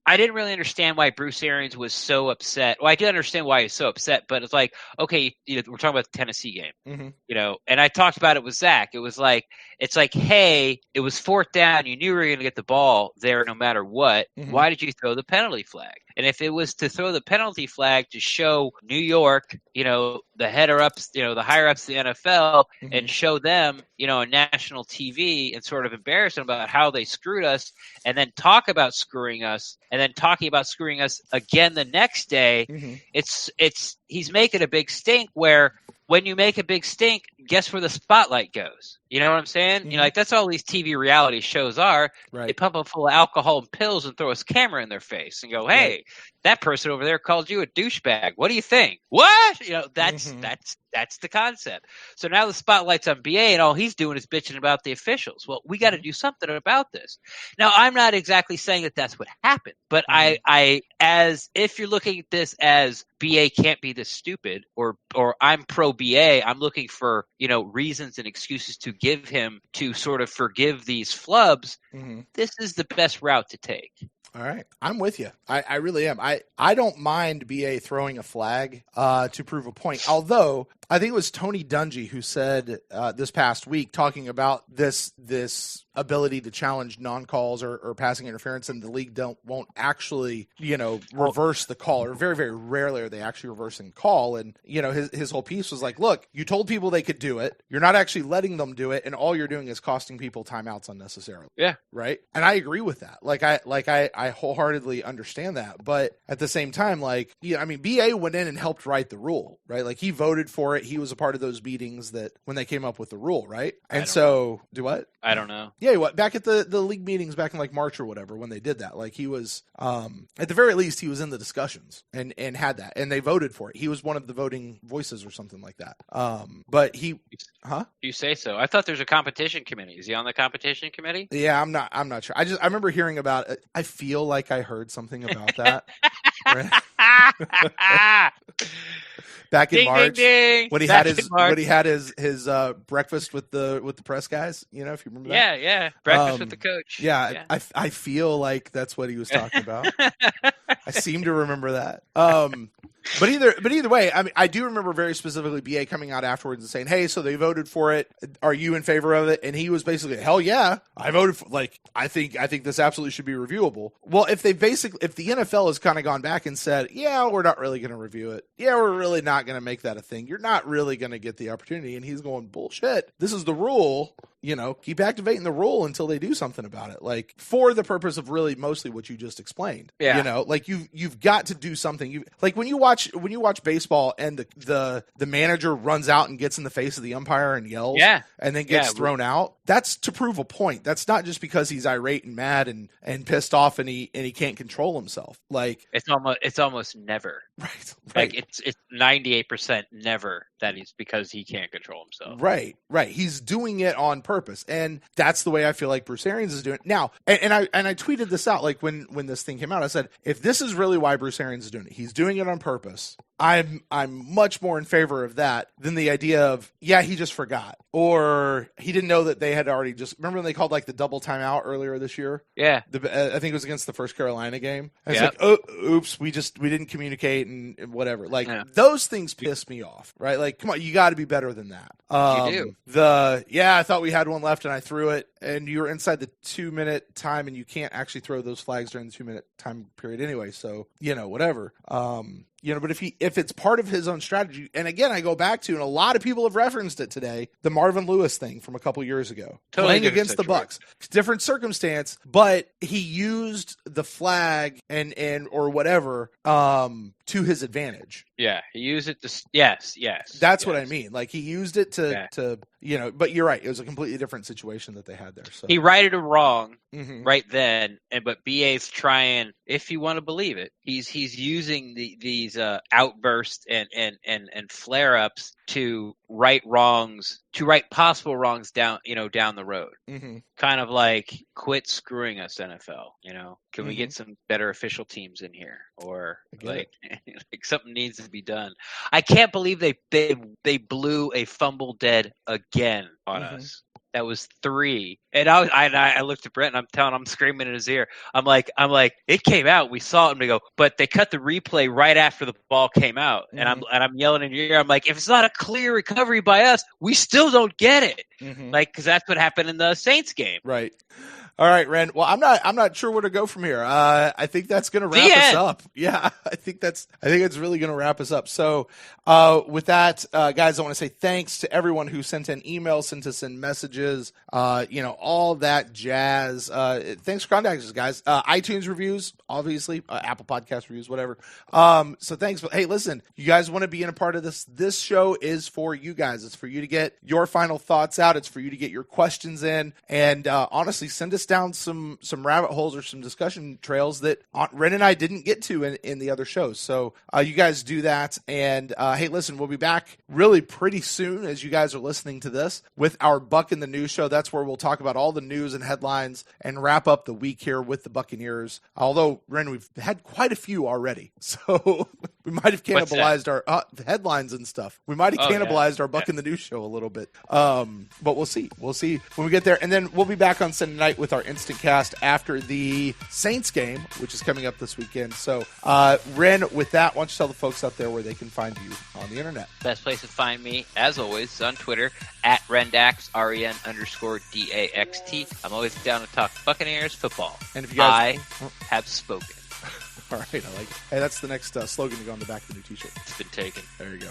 really understand why Bruce Arians was so upset. Well, I did understand why he was so upset, but it's like, okay, we're talking about the Tennessee game, and I talked about it with Zach. It was like, it's like, hey, it was fourth down. You knew you were going to get the ball there no matter what. Mhm. Why did you throw the penalty flag? And if it was to throw the penalty flag to show New York, the header-ups, the higher-ups of the NFL, and show them, on national TV and sort of embarrass them about how they screwed us, and then talk about screwing us, and then talking about screwing us again the next day, he's making a big stink where when you make a big stink, guess where the spotlight goes? You know what I'm saying? That's all these TV reality shows are. Right. They pump them full of alcohol and pills and throw a camera in their face and go, hey, that person over there called you a douchebag. What do you think? What? That's the concept. So now the spotlight's on BA and all he's doing is bitching about the officials. Well, we got to do something about this. Now, I'm not exactly saying that that's what happened, but I as if you're looking at this as BA can't be this stupid or I'm pro BA, I'm looking for, reasons and excuses to give him to sort of forgive these flubs. This is the best route to take. All right. I'm with you. I really am. I don't mind BA throwing a flag to prove a point. Although I think it was Tony Dungy who said this past week talking about this ability to challenge non-calls or passing interference, and the league won't actually, reverse the call, or very, very rarely are they actually reversing call. And, his whole piece was like, look, you told people they could do it. You're not actually letting them do it. And all you're doing is costing people timeouts unnecessarily. Yeah. Right. And I agree with that. I wholeheartedly understand that. But at the same time, BA went in and helped write the rule, right? Like he voted for it. He was a part of those meetings that when they came up with the rule, right? And so do what? I don't know. Yeah, back at the league meetings back in March or whatever when they did that, he was at the very least he was in the discussions and had that, and they voted for it. He was one of the voting voices or something like that. But You say so. I thought there's a competition committee. Is he on the competition committee? Yeah, I'm not sure. I remember hearing about it. I feel like I heard something about that. Back in March, ding. when he had his breakfast with the press guys, if you remember that. Yeah, breakfast with the coach. Yeah. I feel like that's what he was talking about. I seem to remember that. But either way, I mean, I do remember very specifically BA coming out afterwards and saying, "Hey, so they voted for it. Are you in favor of it?" And he was basically, "Hell yeah, I voted for. I think this absolutely should be reviewable." Well, if the NFL has kind of gone back and said, "Yeah, we're not really going to review it. Yeah, we're really not going to make that a thing. You're not really going to get the opportunity," and he's going, "Bullshit. This is the rule." Keep activating the rule until they do something about it. For the purpose of really mostly what you just explained. Yeah. You've got to do something. When you watch baseball and the manager runs out and gets in the face of the umpire and yells, and then gets thrown out. That's to prove a point. That's not just because he's irate and mad and pissed off and he can't control himself. It's almost never. Right. It's 98% never that he's because he can't control himself. Right. He's doing it on purpose, and that's the way I feel like Bruce Arians is doing it now. And I tweeted this out when this thing came out. I said, if this is really why Bruce Arians is doing it, he's doing it on purpose. I'm much more in favor of that than the idea of, he just forgot, or he didn't know that they had already remember when they called the double timeout earlier this year? Yeah. I think it was against the first Carolina game. And it's oh, oops, we didn't communicate and whatever. Those things piss me off, right? Come on, you got to be better than that. You do. I thought we had one left and I threw it, and you were inside the 2-minute time, and you can't actually throw those flags during the 2-minute time period anyway. So, whatever. But if it's part of his own strategy, and again, I go back to, and a lot of people have referenced it today, the Marvin Lewis thing from a couple years ago, playing against the Bucks, different circumstance, but he used the flag and or whatever to his advantage. Yeah, he used it to. Yes. That's what I mean. He used it to But you're right. It was a completely different situation that they had there. So he righted a wrong right then, but BA's trying. If you want to believe it, he's using these outbursts and flare ups to right wrongs, to right possible wrongs down the road. Kind of quit screwing us, NFL. Can we get some better official teams in here, or something needs to be done? I can't believe they blew a fumble dead again on us. That was 3. And I looked at Brent and I'm screaming in his ear. I'm like, it came out. We saw it, and we go, but they cut the replay right after the ball came out. Mm-hmm. And I'm yelling in your ear. I'm like, if it's not a clear recovery by us, we still don't get it. Mm-hmm. Like, because that's what happened in the Saints game. Right. All right, Ren. Well, I'm not sure where to go from here. I think that's going to wrap us up. Yeah, I think it's really going to wrap us up. So, with that, guys, I want to say thanks to everyone who sent in emails, sent us in messages, all that jazz. Thanks for contacting us, guys. iTunes reviews, obviously, Apple Podcast reviews, whatever. So thanks. Hey, listen, you guys want to be in a part of this? This show is for you guys. It's for you to get your final thoughts out. It's for you to get your questions in, and honestly, send us down some rabbit holes or some discussion trails that Ren and I didn't get to in the other shows. So you guys do that. And hey, listen, we'll be back really pretty soon as you guys are listening to this with our Buck in the News show. That's where we'll talk about all the news and headlines and wrap up the week here with the Buccaneers. Although, Ren, we've had quite a few already. So we might have cannibalized our headlines and stuff. We might have cannibalized our Buck in the News show a little bit. But we'll see. We'll see when we get there. And then we'll be back on Sunday night with our instant cast after the Saints game, which is coming up this weekend. So, Ren, with that, why don't you tell the folks out there where they can find you on the internet? Best place to find me, as always, is on Twitter at Rendax, REN_DAXT. I'm always down to talk Buccaneers football. And if you guys, I have spoken. All right, I like it. Hey, that's the next slogan to go on the back of the new T-shirt. It's been taken. There you go.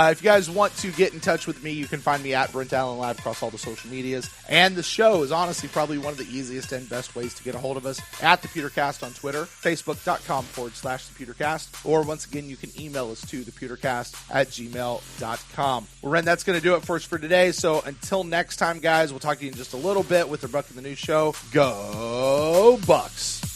If you guys want to get in touch with me, you can find me at Brent Allen Live across all the social medias. And the show is honestly probably one of the easiest and best ways to get a hold of us at the Pewtercast on Twitter, Facebook.com/ThePewtercast. Or once again, you can email us to thepewtercast@gmail.com. Well, Ren, that's going to do it for us for today. So until next time, guys, we'll talk to you in just a little bit with the Buck in the News show. Go Bucks!